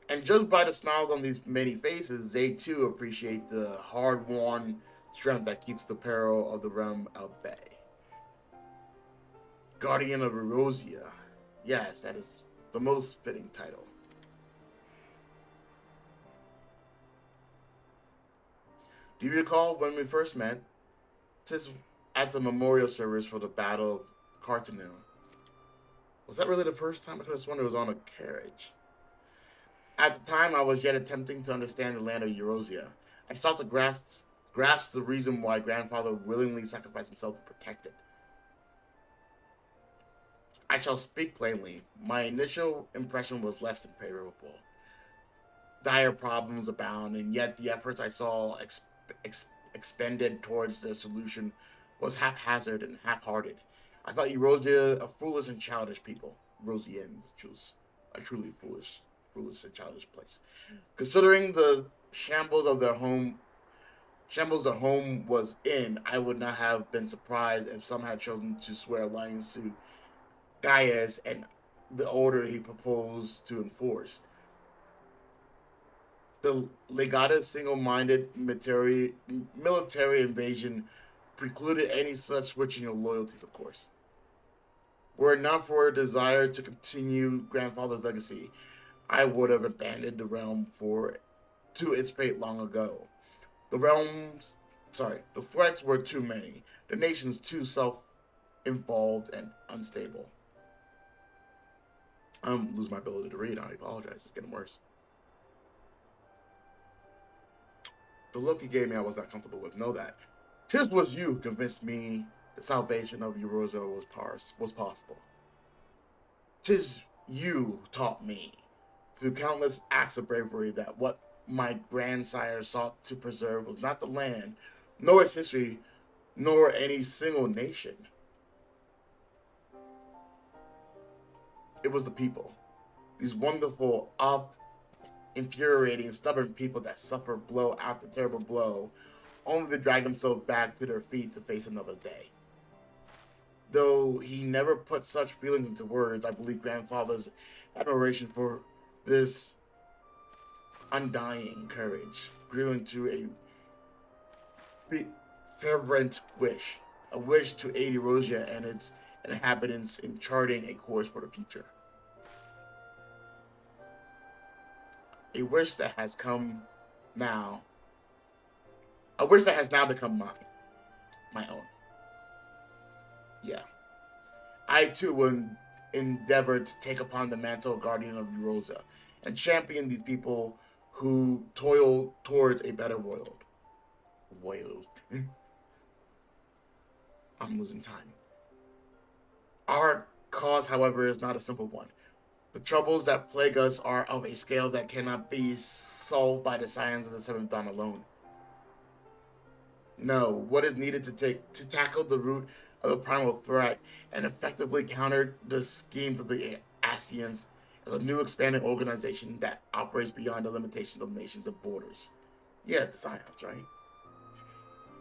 And judged by the smiles on these many faces, they too appreciate the hard-won strength that keeps the peril of the realm at bay. Guardian of Erosia. Yes, that is the most fitting title. Do you recall when we first met? This at the memorial service for the Battle of Cartanu. Was that really the first time? I could have sworn it was on a carriage. At the time, I was yet attempting to understand the land of Erosia. I sought to grasp the reason why grandfather willingly sacrificed himself to protect it. I shall speak plainly. My initial impression was less than favorable. Dire problems abound, and yet the efforts I saw expended towards their solution was haphazard and half-hearted. I thought Erosia a foolish and childish people. Erosians chose a truly foolish and childish place. Considering the shambles the home was in, I would not have been surprised if some had chosen to swear allegiance to Gaius and the order he proposed to enforce. The Legata's single-minded military invasion precluded any such switching of loyalties, of course. Were it not for a desire to continue grandfather's legacy, I would have abandoned the realm to its fate long ago. The threats were too many. The nations too self-involved and unstable. I'm losing my ability to read. I apologize. It's getting worse. The look he gave me, I was not comfortable with. Know that. 'Tis was you who convinced me the salvation of Erosa was possible. 'Tis you who taught me, through countless acts of bravery, that what my grandsire sought to preserve was not the land, nor its history, nor any single nation. It was the people. These wonderful, infuriating, stubborn people that suffer blow after terrible blow, only to drag themselves back to their feet to face another day. Though he never put such feelings into words, I believe grandfather's admiration for this undying courage grew into a fervent wish, a wish to aid Erosia and its inhabitants in charting a course for the future. A wish that has come now. A wish that has now become mine. My own. Yeah. I too will endeavor to take upon the mantle of guardian of Erosa and champion these people who toil towards a better world. I'm losing time. Our cause, however, is not a simple one. The troubles that plague us are of a scale that cannot be solved by the science of the Seventh Dawn alone. No, what is needed to tackle the root of the primal threat and effectively counter the schemes of the Asians is a new expanding organization that operates beyond the limitations of nations and borders. Yeah, the science, right?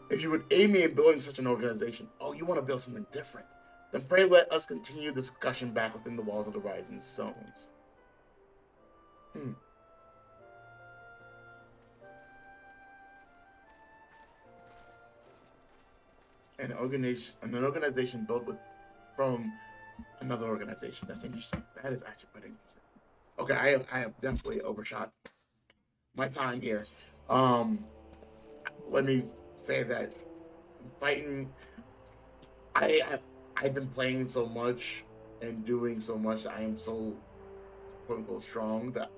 If you would aid me in building such an organization, you want to build something different, then pray let us continue the discussion back within the walls of the Rising Zones. An organization built from another organization. That's interesting. That is actually quite interesting. Okay, I have definitely overshot my time here. Let me say that fighting. I've been playing so much and doing so much. I am so quote unquote strong that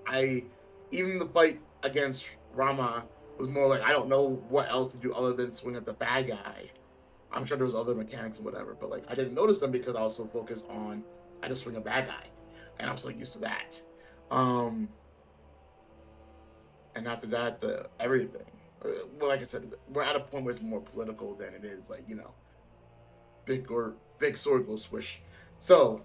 even the fight against Rama was more like I don't know what else to do other than swing at the bad guy. I'm sure there's other mechanics and whatever, but like I didn't notice them because I was so focused on I just swing a bad guy, and I'm so used to that. And after that, everything. Well, like I said, we're at a point where it's more political than it is like big sword goes swish. So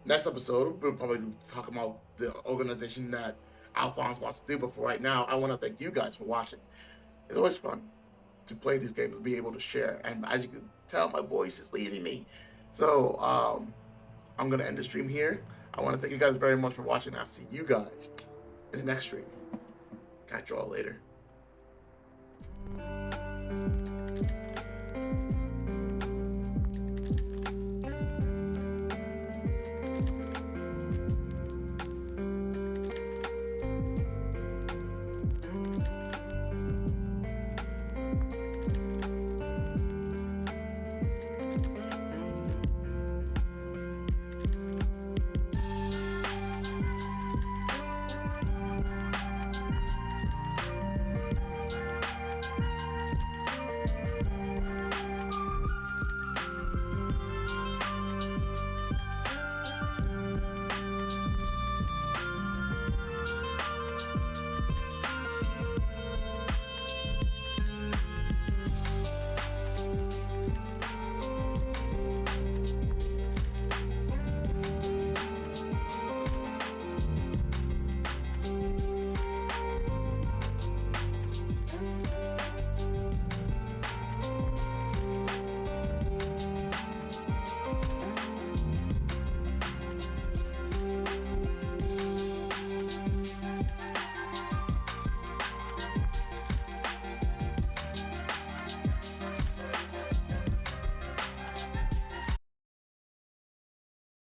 next episode we'll probably talk about the organization that Alphonse wants to do. But for right now, I want to thank you guys for watching. It's always fun to play these games and be able to share. And as you can tell, my voice is leaving me. So I'm going to end the stream here. I want to thank you guys very much for watching. I'll see you guys in the next stream. Catch you all later.